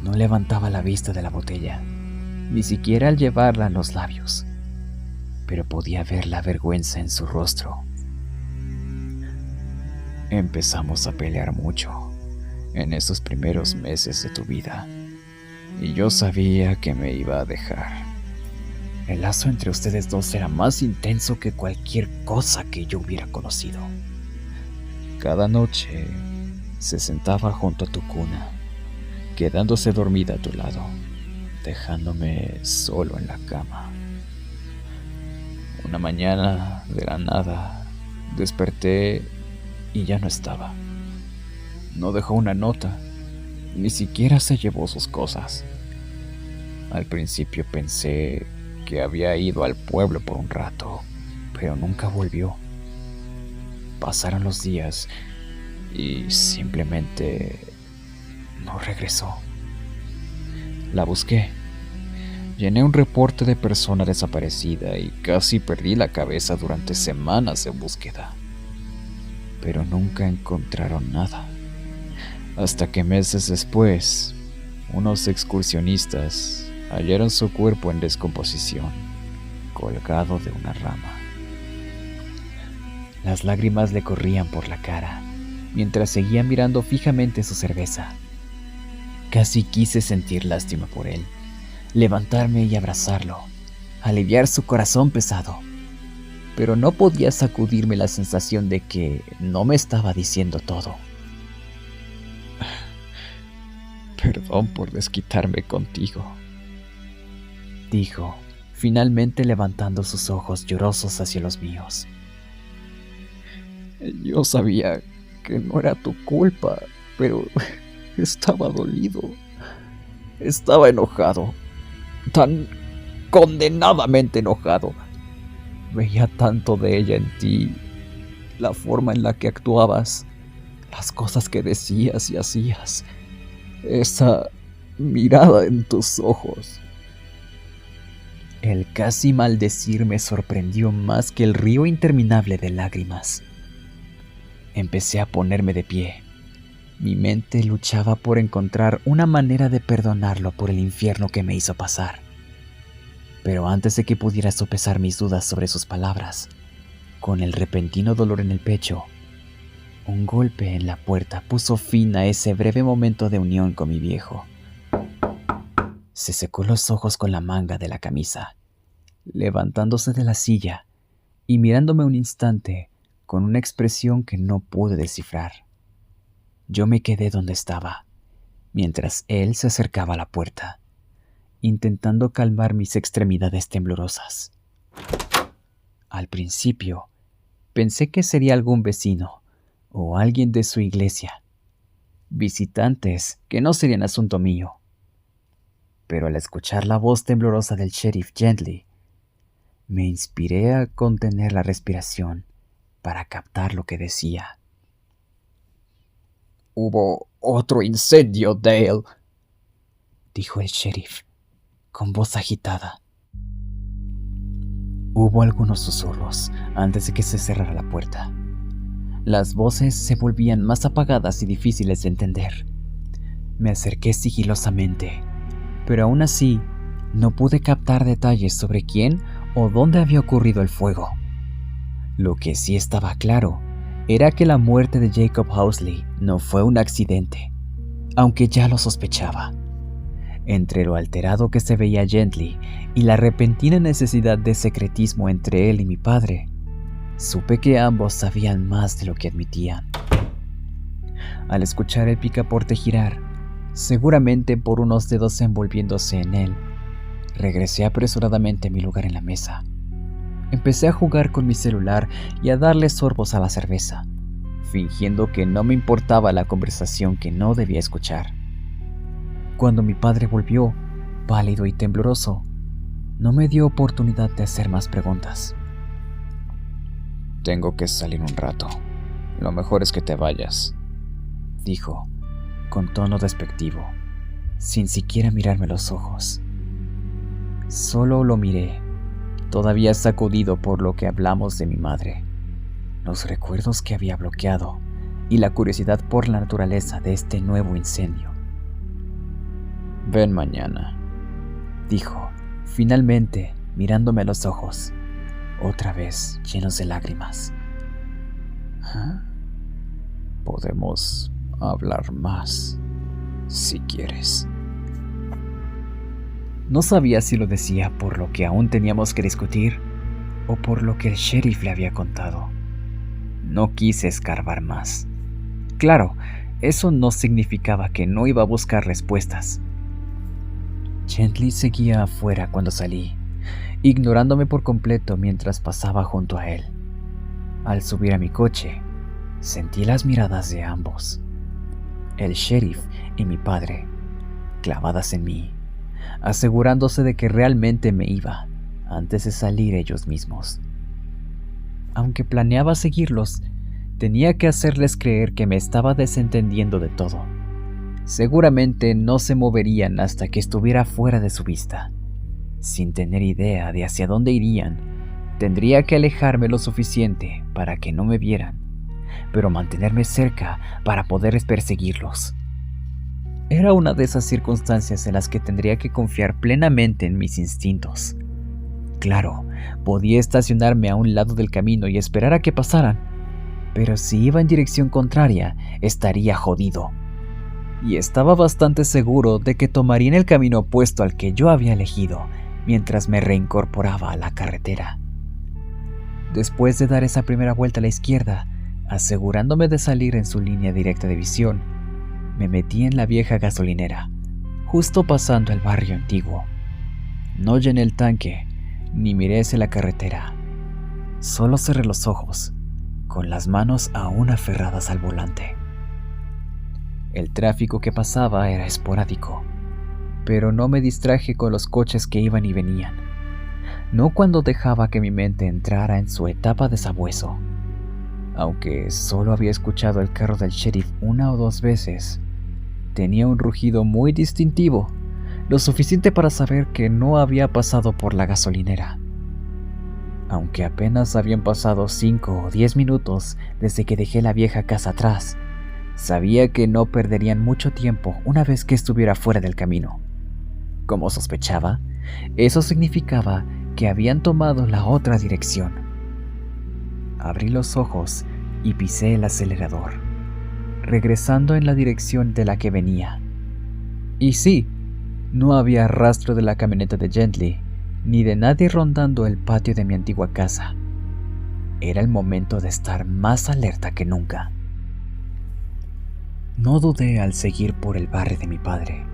No levantaba la vista de la botella, ni siquiera al llevarla a los labios, pero podía ver la vergüenza en su rostro. Empezamos a pelear mucho en esos primeros meses de tu vida, y yo sabía que me iba a dejar. El lazo entre ustedes dos era más intenso que cualquier cosa que yo hubiera conocido. Cada noche se sentaba junto a tu cuna, quedándose dormida a tu lado, dejándome solo en la cama. Una mañana, de la nada, desperté y ya no estaba. No dejó una nota, ni siquiera se llevó sus cosas. Al principio pensé que había ido al pueblo por un rato, pero nunca volvió. Pasaron los días y simplemente no regresó. La busqué. Llené un reporte de persona desaparecida y casi perdí la cabeza durante semanas de búsqueda. Pero nunca encontraron nada. Hasta que meses después, unos excursionistas hallaron su cuerpo en descomposición, colgado de una rama. Las lágrimas le corrían por la cara, mientras seguía mirando fijamente su cerveza. Casi quise sentir lástima por él, levantarme y abrazarlo, aliviar su corazón pesado, pero no podía sacudirme la sensación de que no me estaba diciendo todo. Perdón por desquitarme contigo, dijo, finalmente levantando sus ojos llorosos hacia los míos. Yo sabía que no era tu culpa, pero estaba dolido. Estaba enojado, tan condenadamente enojado. Veía tanto de ella en ti, la forma en la que actuabas, las cosas que decías y hacías, esa mirada en tus ojos. El casi maldecir me sorprendió más que el río interminable de lágrimas. Empecé a ponerme de pie. Mi mente luchaba por encontrar una manera de perdonarlo por el infierno que me hizo pasar. Pero antes de que pudiera sopesar mis dudas sobre sus palabras, con el repentino dolor en el pecho, un golpe en la puerta puso fin a ese breve momento de unión con mi viejo. Se secó los ojos con la manga de la camisa, levantándose de la silla y mirándome un instante con una expresión que no pude descifrar. Yo me quedé donde estaba, mientras él se acercaba a la puerta, intentando calmar mis extremidades temblorosas. Al principio, pensé que sería algún vecino o alguien de su iglesia, visitantes que no serían asunto mío. Pero al escuchar la voz temblorosa del sheriff Gently, me inspiré a contener la respiración para captar lo que decía. «Hubo otro incendio, Dale», dijo el sheriff, con voz agitada. Hubo algunos susurros antes de que se cerrara la puerta. Las voces se volvían más apagadas y difíciles de entender. Me acerqué sigilosamente, pero aún así no pude captar detalles sobre quién o dónde había ocurrido el fuego. Lo que sí estaba claro era que la muerte de Jacob Housley no fue un accidente, aunque ya lo sospechaba. Entre lo alterado que se veía Gently y la repentina necesidad de secretismo entre él y mi padre, supe que ambos sabían más de lo que admitían. Al escuchar el picaporte girar, seguramente por unos dedos envolviéndose en él, regresé apresuradamente a mi lugar en la mesa. Empecé a jugar con mi celular y a darle sorbos a la cerveza, fingiendo que no me importaba la conversación que no debía escuchar. Cuando mi padre volvió, pálido y tembloroso, no me dio oportunidad de hacer más preguntas. «Tengo que salir un rato», Lo mejor es que te vayas, dijo, con tono despectivo, sin siquiera mirarme los ojos. Solo lo miré, todavía sacudido por lo que hablamos de mi madre, los recuerdos que había bloqueado y la curiosidad por la naturaleza de este nuevo incendio. Ven mañana, dijo, finalmente mirándome a los ojos, otra vez llenos de lágrimas. ¿Ah? Podemos hablar más, si quieres. No sabía si lo decía por lo que aún teníamos que discutir o por lo que el sheriff le había contado. No quise escarbar más. Claro, eso no significaba que no iba a buscar respuestas. Gently seguía afuera cuando salí, ignorándome por completo mientras pasaba junto a él. Al subir a mi coche, sentí las miradas de ambos, el sheriff y mi padre, clavadas en mí, asegurándose de que realmente me iba antes de salir ellos mismos. Aunque planeaba seguirlos, tenía que hacerles creer que me estaba desentendiendo de todo. Seguramente no se moverían hasta que estuviera fuera de su vista. Sin tener idea de hacia dónde irían, tendría que alejarme lo suficiente para que no me vieran, pero mantenerme cerca para poder perseguirlos. Era una de esas circunstancias en las que tendría que confiar plenamente en mis instintos. Claro, podía estacionarme a un lado del camino y esperar a que pasaran, pero si iba en dirección contraria, estaría jodido. Y estaba bastante seguro de que tomarían el camino opuesto al que yo había elegido mientras me reincorporaba a la carretera. Después de dar esa primera vuelta a la izquierda, asegurándome de salir en su línea directa de visión, me metí en la vieja gasolinera, justo pasando el barrio antiguo. No llené el tanque, ni miré hacia la carretera. Solo cerré los ojos, con las manos aún aferradas al volante. El tráfico que pasaba era esporádico, pero no me distraje con los coches que iban y venían. No cuando dejaba que mi mente entrara en su etapa de sabueso. Aunque solo había escuchado el carro del sheriff una o dos veces, tenía un rugido muy distintivo, lo suficiente para saber que no había pasado por la gasolinera. Aunque apenas habían pasado 5 o 10 minutos desde que dejé la vieja casa atrás, sabía que no perderían mucho tiempo una vez que estuviera fuera del camino. Como sospechaba, eso significaba que habían tomado la otra dirección. Abrí los ojos y pisé el acelerador, regresando en la dirección de la que venía. Y sí, no había rastro de la camioneta de Gently, ni de nadie rondando el patio de mi antigua casa. Era el momento de estar más alerta que nunca. No dudé al seguir por el barrio de mi padre,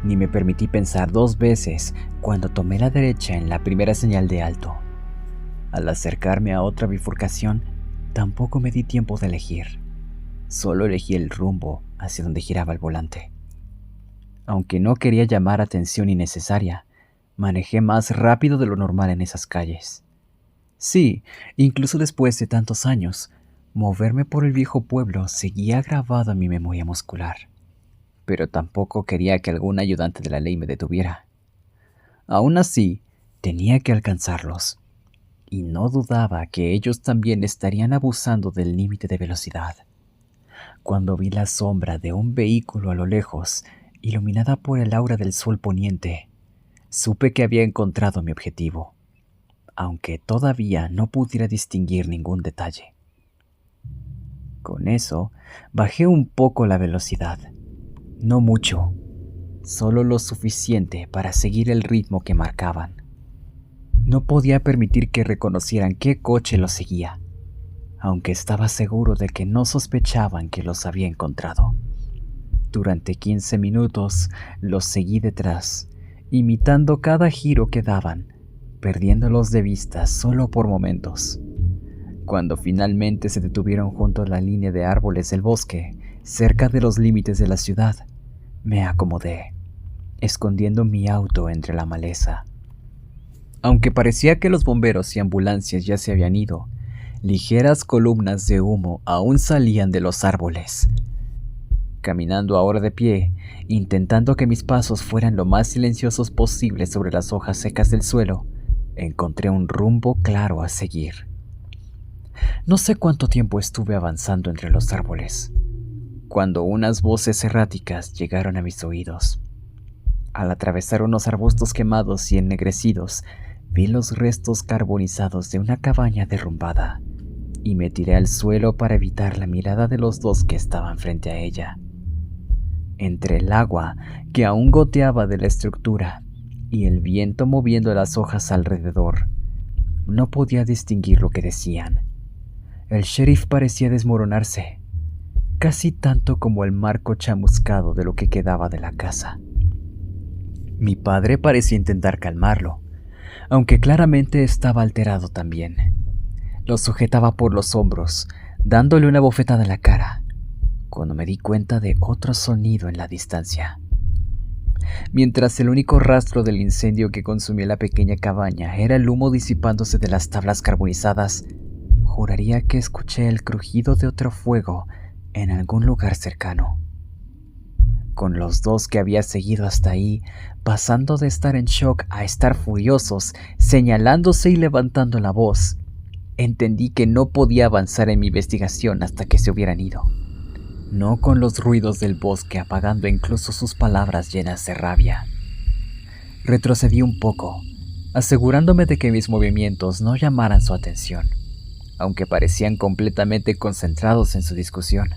ni me permití pensar dos veces cuando tomé la derecha en la primera señal de alto. Al acercarme a otra bifurcación, tampoco me di tiempo de elegir. Solo elegí el rumbo hacia donde giraba el volante. Aunque no quería llamar atención innecesaria, manejé más rápido de lo normal en esas calles. Sí, incluso después de tantos años, moverme por el viejo pueblo seguía grabado en mi memoria muscular. Pero tampoco quería que algún ayudante de la ley me detuviera. Aún así, tenía que alcanzarlos. Y no dudaba que ellos también estarían abusando del límite de velocidad. Cuando vi la sombra de un vehículo a lo lejos, iluminada por el aura del sol poniente, supe que había encontrado mi objetivo, aunque todavía no pudiera distinguir ningún detalle. Con eso, bajé un poco la velocidad. No mucho, solo lo suficiente para seguir el ritmo que marcaban. No podía permitir que reconocieran qué coche los seguía, aunque estaba seguro de que no sospechaban que los había encontrado. Durante 15 minutos los seguí detrás, imitando cada giro que daban, perdiéndolos de vista solo por momentos. Cuando finalmente se detuvieron junto a la línea de árboles del bosque, cerca de los límites de la ciudad, me acomodé, escondiendo mi auto entre la maleza. Aunque parecía que los bomberos y ambulancias ya se habían ido, Ligeras columnas de humo aún salían de los árboles. Caminando ahora de pie, intentando que mis pasos fueran lo más silenciosos posible sobre las hojas secas del suelo, encontré un rumbo claro a seguir. No sé cuánto tiempo estuve avanzando entre los árboles, cuando unas voces erráticas llegaron a mis oídos. Al atravesar unos arbustos quemados y ennegrecidos, vi los restos carbonizados de una cabaña derrumbada, y me tiré al suelo para evitar la mirada de los dos que estaban frente a ella. Entre el agua que aún goteaba de la estructura y el viento moviendo las hojas alrededor, no podía distinguir lo que decían. El sheriff parecía desmoronarse, casi tanto como el marco chamuscado de lo que quedaba de la casa. Mi padre parecía intentar calmarlo, aunque claramente estaba alterado también. Lo sujetaba por los hombros, dándole una bofetada en la cara, cuando me di cuenta de otro sonido en la distancia. Mientras el único rastro del incendio que consumió la pequeña cabaña era el humo disipándose de las tablas carbonizadas, juraría que escuché el crujido de otro fuego en algún lugar cercano. Con los dos que había seguido hasta ahí, pasando de estar en shock a estar furiosos, señalándose y levantando la voz, entendí que no podía avanzar en mi investigación hasta que se hubieran ido. No con los ruidos del bosque apagando incluso sus palabras llenas de rabia. Retrocedí un poco, asegurándome de que mis movimientos no llamaran su atención, aunque parecían completamente concentrados en su discusión.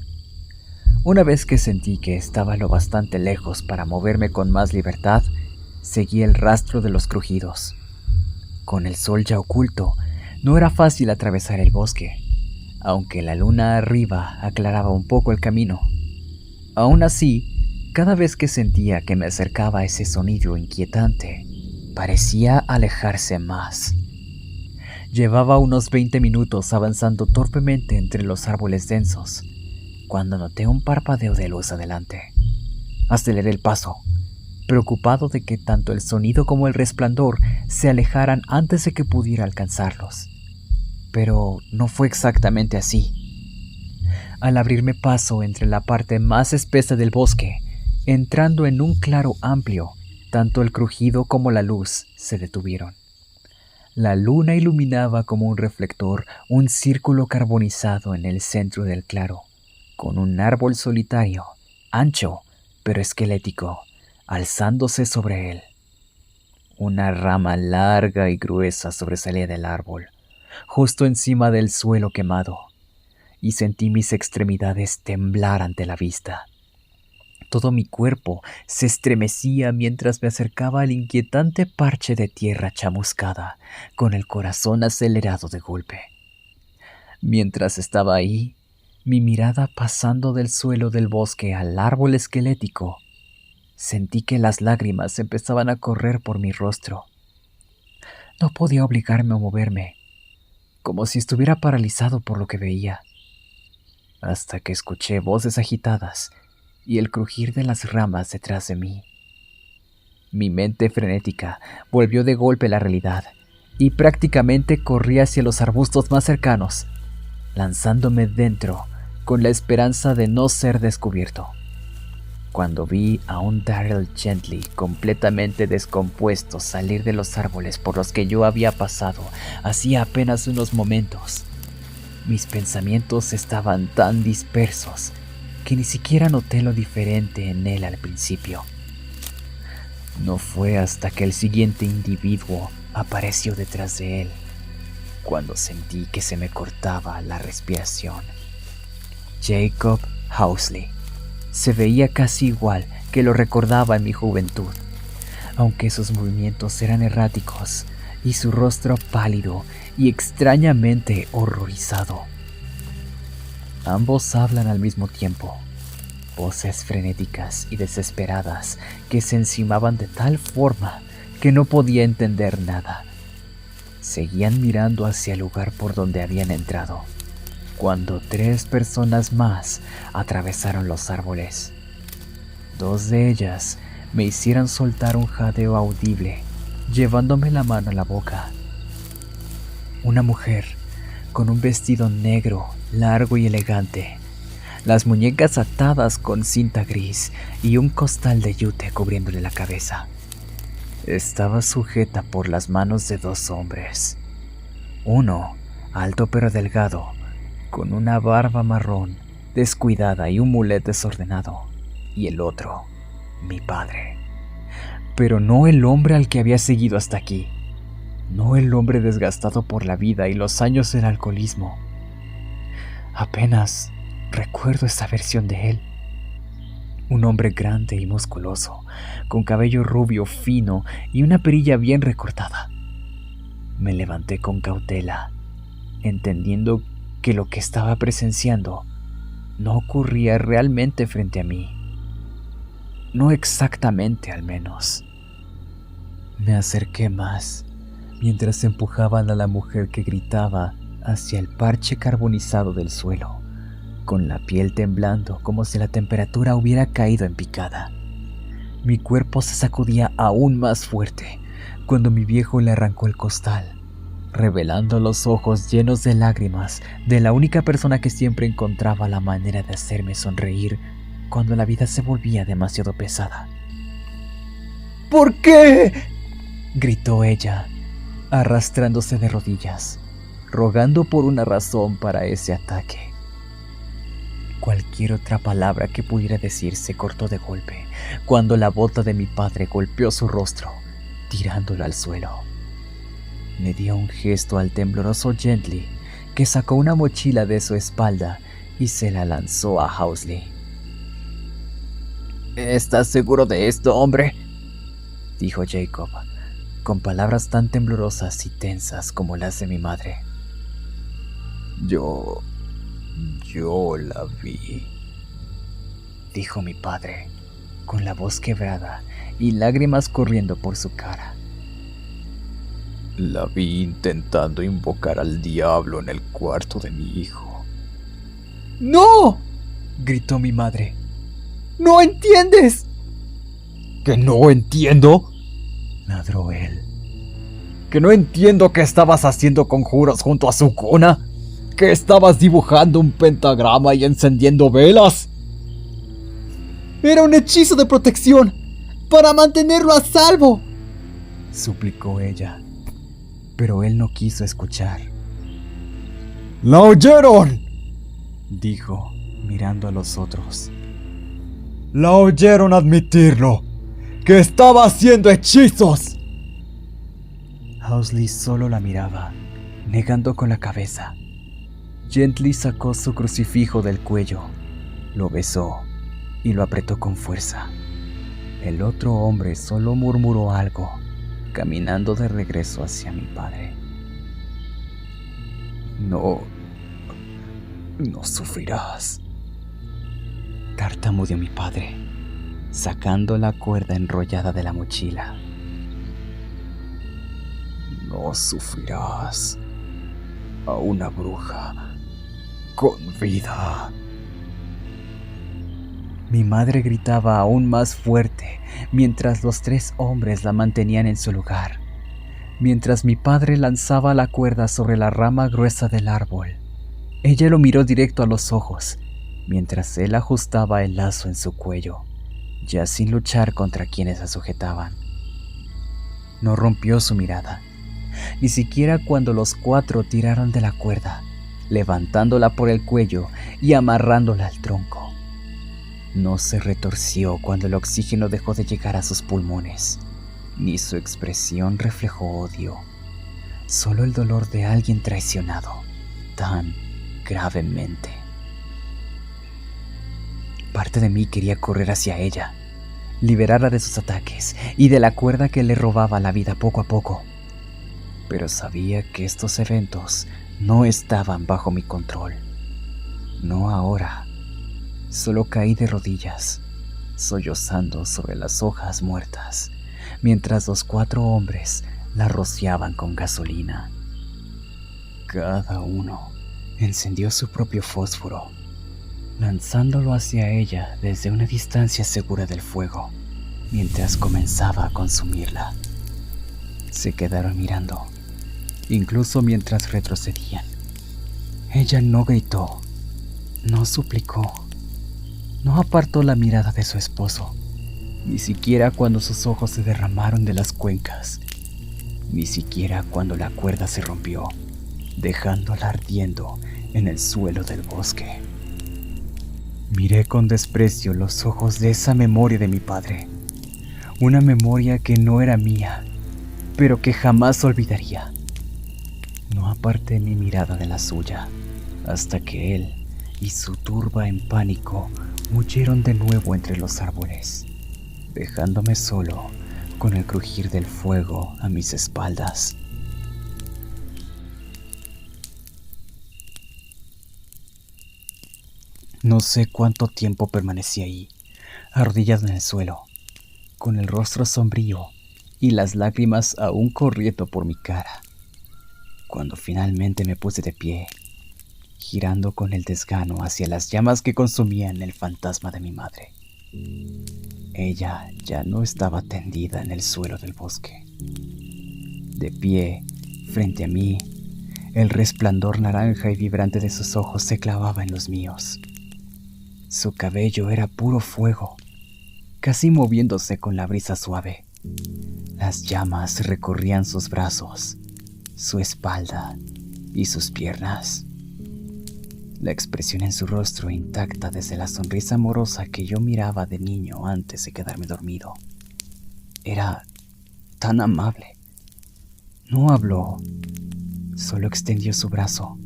Una vez que sentí que estaba lo bastante lejos para moverme con más libertad, seguí el rastro de los crujidos. Con el sol ya oculto, no era fácil atravesar el bosque, aunque la luna arriba aclaraba un poco el camino. Aún así, cada vez que sentía que me acercaba a ese sonido inquietante, parecía alejarse más. Llevaba unos 20 minutos avanzando torpemente entre los árboles densos, cuando noté un parpadeo de luz adelante. Aceleré el paso, preocupado de que tanto el sonido como el resplandor se alejaran antes de que pudiera alcanzarlos. Pero no fue exactamente así. Al abrirme paso entre la parte más espesa del bosque, entrando en un claro amplio, tanto el crujido como la luz se detuvieron. La luna iluminaba como un reflector un círculo carbonizado en el centro del claro, con un árbol solitario, ancho pero esquelético, alzándose sobre él. Una rama larga y gruesa sobresalía del árbol, justo encima del suelo quemado, y sentí mis extremidades temblar ante la vista. Todo mi cuerpo se estremecía mientras me acercaba al inquietante parche de tierra chamuscada, con el corazón acelerado de golpe. Mientras estaba ahí, mi mirada pasando del suelo del bosque al árbol esquelético, sentí que las lágrimas empezaban a correr por mi rostro. No podía obligarme a moverme, como si estuviera paralizado por lo que veía, hasta que escuché voces agitadas y el crujir de las ramas detrás de mí. Mi mente frenética volvió de golpe a la realidad y prácticamente corrí hacia los arbustos más cercanos, lanzándome dentro con la esperanza de no ser descubierto. Cuando vi a un Darrell Gently completamente descompuesto salir de los árboles por los que yo había pasado hacía apenas unos momentos, mis pensamientos estaban tan dispersos que ni siquiera noté lo diferente en él al principio. No fue hasta que el siguiente individuo apareció detrás de él, cuando sentí que se me cortaba la respiración. Jacob Housley. Se veía casi igual que lo recordaba en mi juventud, aunque sus movimientos eran erráticos y su rostro pálido y extrañamente horrorizado. Ambos hablan al mismo tiempo, voces frenéticas y desesperadas que se encimaban de tal forma que no podía entender nada. Seguían mirando hacia el lugar por donde habían entrado, cuando 3 personas más atravesaron los árboles. 2 de ellas me hicieron soltar un jadeo audible, llevándome la mano a la boca. Una mujer, con un vestido negro, largo y elegante, las muñecas atadas con cinta gris y un costal de yute cubriéndole la cabeza. Estaba sujeta por las manos de dos hombres. Uno, alto pero delgado, con una barba marrón, descuidada y un mulet desordenado. Y el otro, mi padre. Pero no el hombre al que había seguido hasta aquí. No el hombre desgastado por la vida y los años del alcoholismo. Apenas recuerdo esa versión de él. Un hombre grande y musculoso, con cabello rubio fino y una perilla bien recortada. Me levanté con cautela, entendiendo que lo que estaba presenciando no ocurría realmente frente a mí. No exactamente, al menos. Me acerqué más, mientras empujaban a la mujer que gritaba hacia el parche carbonizado del suelo, con la piel temblando como si la temperatura hubiera caído en picada. Mi cuerpo se sacudía aún más fuerte cuando mi viejo le arrancó el costal, revelando los ojos llenos de lágrimas de la única persona que siempre encontraba la manera de hacerme sonreír cuando la vida se volvía demasiado pesada. ¿Por qué?, gritó ella, arrastrándose de rodillas, rogando por una razón para ese ataque. Cualquier otra palabra que pudiera decir se cortó de golpe cuando la bota de mi padre golpeó su rostro, tirándolo al suelo. Le dio un gesto al tembloroso Gently, que sacó una mochila de su espalda y se la lanzó a Housley. ¿Estás seguro de esto, hombre?, dijo Jacob, con palabras tan temblorosas y tensas como las de mi madre. Yo la vi, dijo mi padre, con la voz quebrada y lágrimas corriendo por su cara. La vi intentando invocar al diablo en el cuarto de mi hijo. ¡No!, gritó mi madre. ¡No entiendes! ¿Que no entiendo?, ladró él. ¿Que no entiendo que estabas haciendo conjuros junto a su cuna? ¿Que estabas dibujando un pentagrama y encendiendo velas? Era un hechizo de protección para mantenerlo a salvo, suplicó ella, pero él no quiso escuchar. ¡La oyeron!, dijo, mirando a los otros. ¡La oyeron admitirlo! ¡Que estaba haciendo hechizos! Housley solo la miraba, negando con la cabeza. Gently sacó su crucifijo del cuello, lo besó y lo apretó con fuerza. El otro hombre solo murmuró algo, caminando de regreso hacia mi padre. No sufrirás, tartamudeó mi padre, sacando la cuerda enrollada de la mochila. No sufrirás a una bruja con vida. Mi madre gritaba aún más fuerte mientras los tres hombres la mantenían en su lugar, mientras mi padre lanzaba la cuerda sobre la rama gruesa del árbol. Ella lo miró directo a los ojos, mientras él ajustaba el lazo en su cuello, ya sin luchar contra quienes la sujetaban. No rompió su mirada, ni siquiera cuando los cuatro tiraron de la cuerda, levantándola por el cuello y amarrándola al tronco. No se retorció cuando el oxígeno dejó de llegar a sus pulmones, ni su expresión reflejó odio, solo el dolor de alguien traicionado, tan gravemente. Parte de mí quería correr hacia ella, liberarla de sus ataques y de la cuerda que le robaba la vida poco a poco, pero sabía que estos eventos no estaban bajo mi control. No ahora. Solo caí de rodillas, sollozando sobre las hojas muertas, mientras los cuatro hombres la rociaban con gasolina. Cada uno encendió su propio fósforo, lanzándolo hacia ella desde una distancia segura del fuego, mientras comenzaba a consumirla. Se quedaron mirando, incluso mientras retrocedían, Ella no gritó, no suplicó, no apartó la mirada de su esposo, ni siquiera cuando sus ojos se derramaron de las cuencas, ni siquiera cuando la cuerda se rompió, dejándola ardiendo en el suelo del bosque. Miré con desprecio los ojos de esa memoria de mi padre, una memoria que no era mía, pero que jamás olvidaría. No aparté mi mirada de la suya, hasta que él y su turba en pánico huyeron de nuevo entre los árboles, dejándome solo con el crujir del fuego a mis espaldas. No sé cuánto tiempo permanecí ahí, arrodillado en el suelo, con el rostro sombrío y las lágrimas aún corriendo por mi cara. Cuando finalmente me puse de pie, girando con el desgano hacia las llamas que consumían el fantasma de mi madre. Ella ya no estaba tendida en el suelo del bosque. De pie, frente a mí, el resplandor naranja y vibrante de sus ojos se clavaba en los míos. Su cabello era puro fuego, casi moviéndose con la brisa suave. Las llamas recorrían sus brazos, su espalda y sus piernas. La expresión en su rostro intacta desde la sonrisa amorosa que yo miraba de niño antes de quedarme dormido. Era tan amable. No habló, solo extendió su brazo,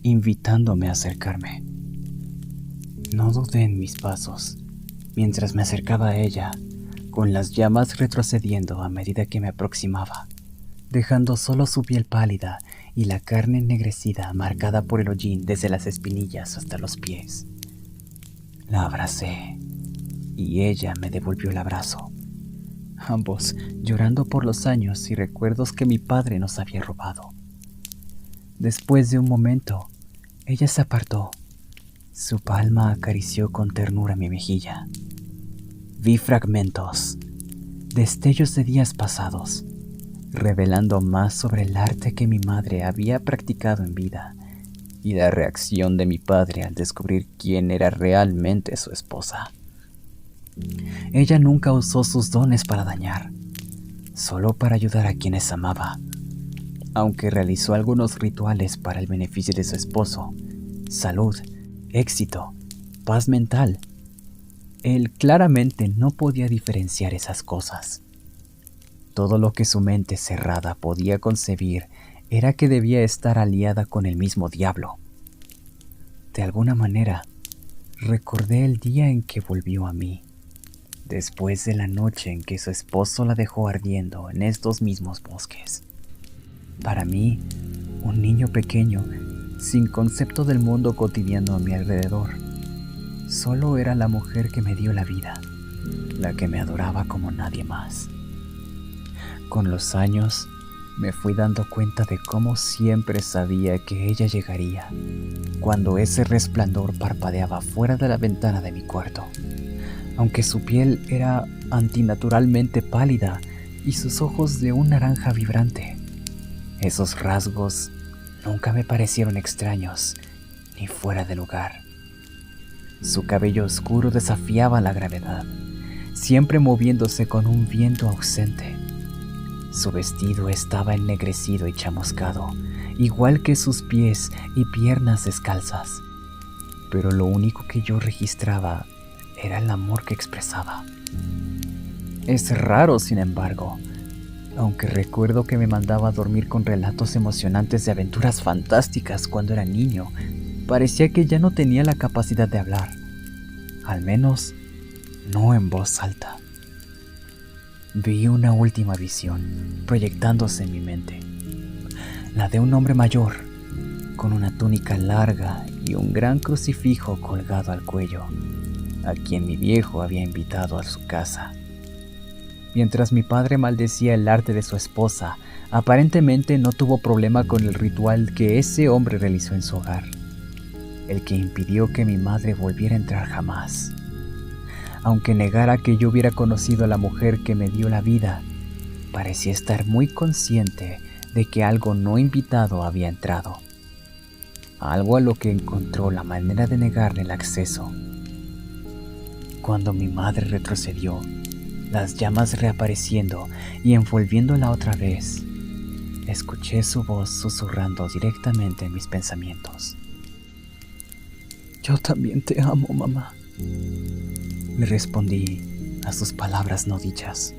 invitándome a acercarme. No dudé en mis pasos, mientras me acercaba a ella, con las llamas retrocediendo a medida que me aproximaba, dejando solo su piel pálida y la carne ennegrecida marcada por el hollín desde las espinillas hasta los pies. La abracé y ella me devolvió el abrazo, ambos llorando por los años y recuerdos que mi padre nos había robado. Después de un momento, ella se apartó. Su palma acarició con ternura mi mejilla. Vi fragmentos, destellos de días pasados, revelando más sobre el arte que mi madre había practicado en vida y la reacción de mi padre al descubrir quién era realmente su esposa. Ella nunca usó sus dones para dañar, solo para ayudar a quienes amaba. Aunque realizó algunos rituales para el beneficio de su esposo, salud, éxito, paz mental, él claramente no podía diferenciar esas cosas. Todo lo que su mente cerrada podía concebir era que debía estar aliada con el mismo diablo. De alguna manera, recordé el día en que volvió a mí, después de la noche en que su esposo la dejó ardiendo en estos mismos bosques. Para mí, un niño pequeño, sin concepto del mundo cotidiano a mi alrededor, solo era la mujer que me dio la vida, la que me adoraba como nadie más. Con los años, me fui dando cuenta de cómo siempre sabía que ella llegaría, cuando ese resplandor parpadeaba fuera de la ventana de mi cuarto. Aunque su piel era antinaturalmente pálida y sus ojos de un naranja vibrante, esos rasgos nunca me parecieron extraños ni fuera de lugar. Su cabello oscuro desafiaba la gravedad, siempre moviéndose con un viento ausente. Su vestido estaba ennegrecido y chamuscado, igual que sus pies y piernas descalzas. Pero lo único que yo registraba era el amor que expresaba. Es raro, sin embargo, aunque recuerdo que me mandaba a dormir con relatos emocionantes de aventuras fantásticas cuando era niño, parecía que ya no tenía la capacidad de hablar, al menos no en voz alta. Vi una última visión proyectándose en mi mente, la de un hombre mayor, con una túnica larga y un gran crucifijo colgado al cuello, a quien mi viejo había invitado a su casa. Mientras mi padre maldecía el arte de su esposa, aparentemente no tuvo problema con el ritual que ese hombre realizó en su hogar, el que impidió que mi madre volviera a entrar jamás. Aunque negara que yo hubiera conocido a la mujer que me dio la vida, parecía estar muy consciente de que algo no invitado había entrado. algo a lo que encontró la manera de negarle el acceso. Cuando mi madre retrocedió, las llamas reapareciendo y envolviéndola otra vez, escuché su voz susurrando directamente en mis pensamientos. «Yo también te amo, mamá», le respondí a sus palabras no dichas.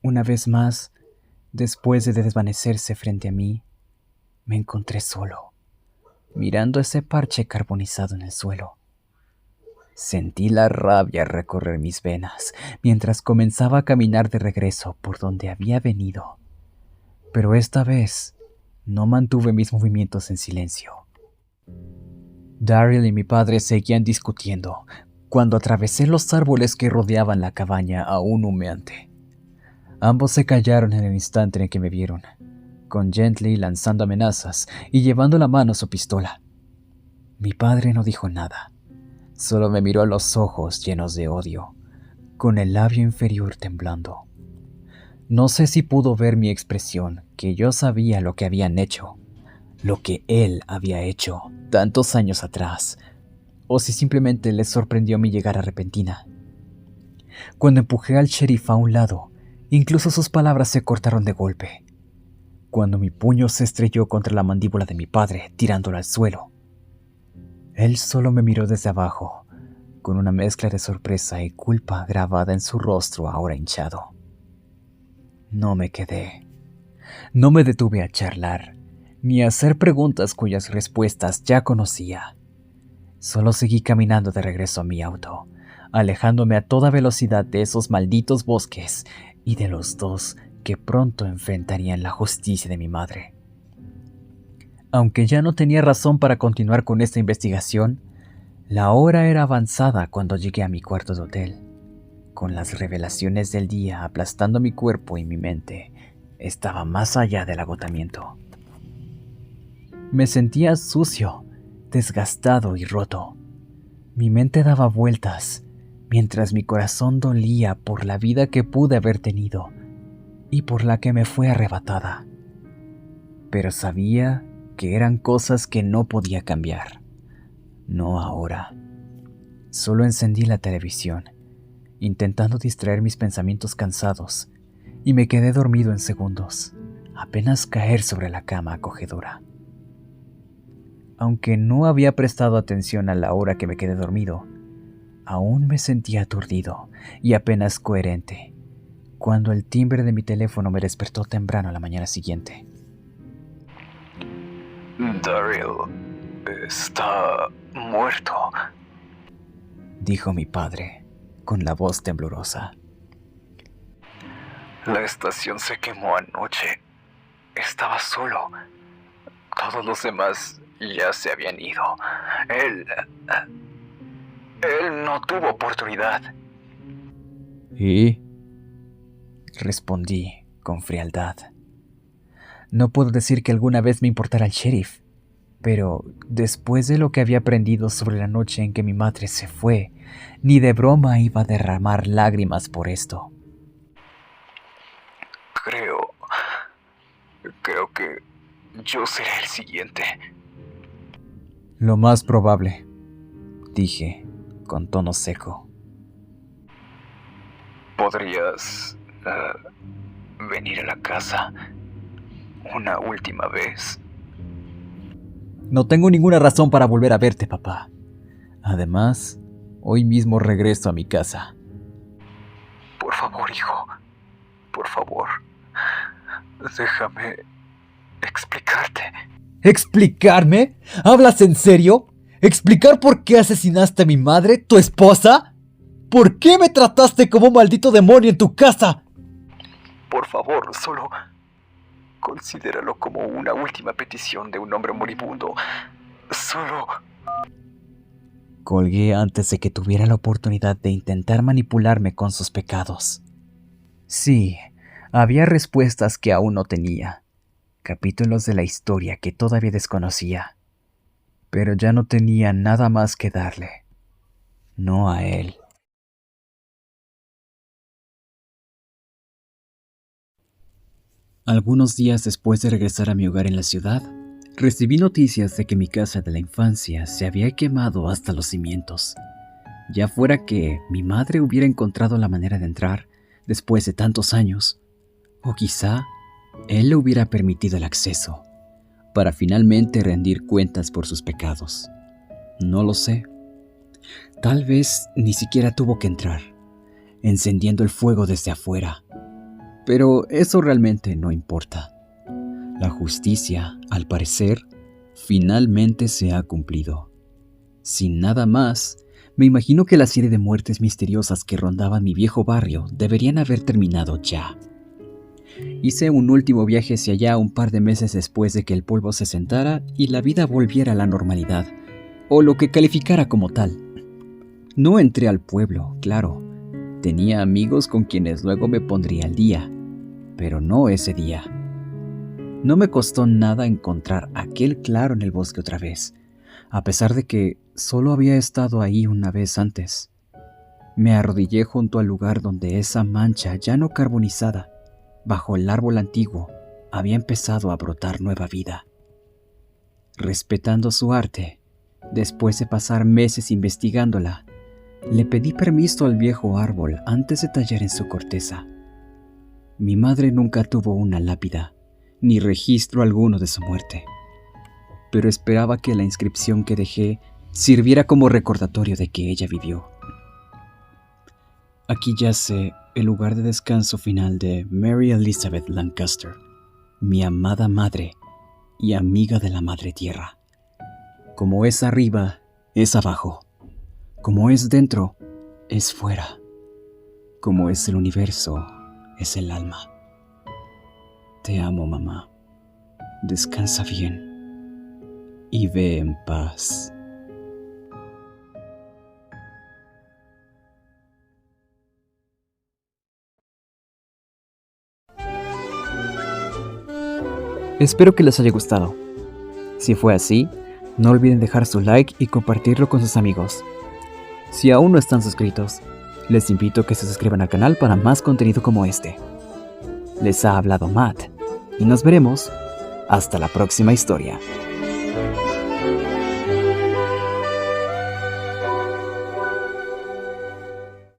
Una vez más, después de desvanecerse frente a mí, me encontré solo, mirando ese parche carbonizado en el suelo. Sentí la rabia recorrer mis venas mientras comenzaba a caminar de regreso por donde había venido. Pero esta vez no mantuve mis movimientos en silencio. Daryl y mi padre seguían discutiendo cuando atravesé los árboles que rodeaban la cabaña aún humeante. Ambos se callaron en el instante en que me vieron, con Gently lanzando amenazas y llevando la mano a su pistola. Mi padre no dijo nada, solo me miró a los ojos llenos de odio, con el labio inferior temblando. No sé si pudo ver mi expresión, que yo sabía lo que habían hecho, lo que él había hecho tantos años atrás, o si simplemente le sorprendió mi llegada repentina. Cuando empujé al sheriff a un lado, incluso sus palabras se cortaron de golpe. Cuando mi puño se estrelló contra la mandíbula de mi padre, tirándolo al suelo. Él solo me miró desde abajo, con una mezcla de sorpresa y culpa grabada en su rostro ahora hinchado. No me quedé. No me detuve a charlar, ni a hacer preguntas cuyas respuestas ya conocía. Solo seguí caminando de regreso a mi auto, alejándome a toda velocidad de esos malditos bosques y de los dos que pronto enfrentarían la justicia de mi madre. Aunque ya no tenía razón para continuar con esta investigación, la hora era avanzada cuando llegué a mi cuarto de hotel. Con las revelaciones del día aplastando mi cuerpo y mi mente, estaba más allá del agotamiento. Me sentía sucio, desgastado y roto. Mi mente daba vueltas, mientras mi corazón dolía por la vida que pude haber tenido y por la que me fue arrebatada. Pero sabía que eran cosas que no podía cambiar. No ahora. Solo encendí la televisión, intentando distraer mis pensamientos cansados, y me quedé dormido en segundos, apenas caer sobre la cama acogedora. Aunque no había prestado atención a la hora que me quedé dormido, aún me sentía aturdido y apenas coherente, cuando el timbre de mi teléfono me despertó temprano a la mañana siguiente. Daryl está muerto, dijo mi padre, con la voz temblorosa. La estación se quemó anoche. Estaba solo. Todos los demás ya se habían ido. Él no tuvo oportunidad. ¿Y? Respondí con frialdad. No puedo decir que alguna vez me importara el sheriff, pero después de lo que había aprendido sobre la noche en que mi madre se fue, ni de broma iba a derramar lágrimas por esto. Creo que yo seré el siguiente. Lo más probable, dije, con tono seco. ¿Podrías venir a la casa una última vez? No tengo ninguna razón para volver a verte, papá. Además, hoy mismo regreso a mi casa. Por favor, hijo. Por favor. Déjame explicarte. ¿Explicarme? ¿Hablas en serio? ¿Explicar por qué asesinaste a mi madre, tu esposa? ¿Por qué me trataste como un maldito demonio en tu casa? Por favor, solo considéralo como una última petición de un hombre moribundo. Solo... Colgué antes de que tuviera la oportunidad de intentar manipularme con sus pecados. Sí, había respuestas que aún no tenía, capítulos de la historia que todavía desconocía, pero ya no tenía nada más que darle, no a él. Algunos días después de regresar a mi hogar en la ciudad, recibí noticias de que mi casa de la infancia se había quemado hasta los cimientos. Ya fuera que mi madre hubiera encontrado la manera de entrar después de tantos años, o quizá él le hubiera permitido el acceso para finalmente rendir cuentas por sus pecados. No lo sé. Tal vez ni siquiera tuvo que entrar, encendiendo el fuego desde afuera. Pero eso realmente no importa. La justicia, al parecer, finalmente se ha cumplido. Sin nada más, me imagino que la serie de muertes misteriosas que rondaban mi viejo barrio deberían haber terminado ya. Hice un último viaje hacia allá un par de meses después de que el polvo se sentara y la vida volviera a la normalidad, o lo que calificara como tal. No entré al pueblo, claro. Tenía amigos con quienes luego me pondría al día, pero no ese día. No me costó nada encontrar aquel claro en el bosque otra vez, a pesar de que solo había estado ahí una vez antes. Me arrodillé junto al lugar donde esa mancha ya no carbonizada, bajo el árbol antiguo, había empezado a brotar nueva vida. Respetando su arte, después de pasar meses investigándola, le pedí permiso al viejo árbol antes de tallar en su corteza. Mi madre nunca tuvo una lápida, ni registro alguno de su muerte, pero esperaba que la inscripción que dejé sirviera como recordatorio de que ella vivió. Aquí yace el lugar de descanso final de Mary Elizabeth Lancaster, mi amada madre y amiga de la madre tierra. Como es arriba, es abajo. Como es dentro, es fuera. Como es el universo, es el alma. Te amo, mamá. Descansa bien y ve en paz. Espero que les haya gustado. Si fue así, no olviden dejar su like y compartirlo con sus amigos. Si aún no están suscritos, les invito a que se suscriban al canal para más contenido como este. Les ha hablado Matt, y nos veremos hasta la próxima historia.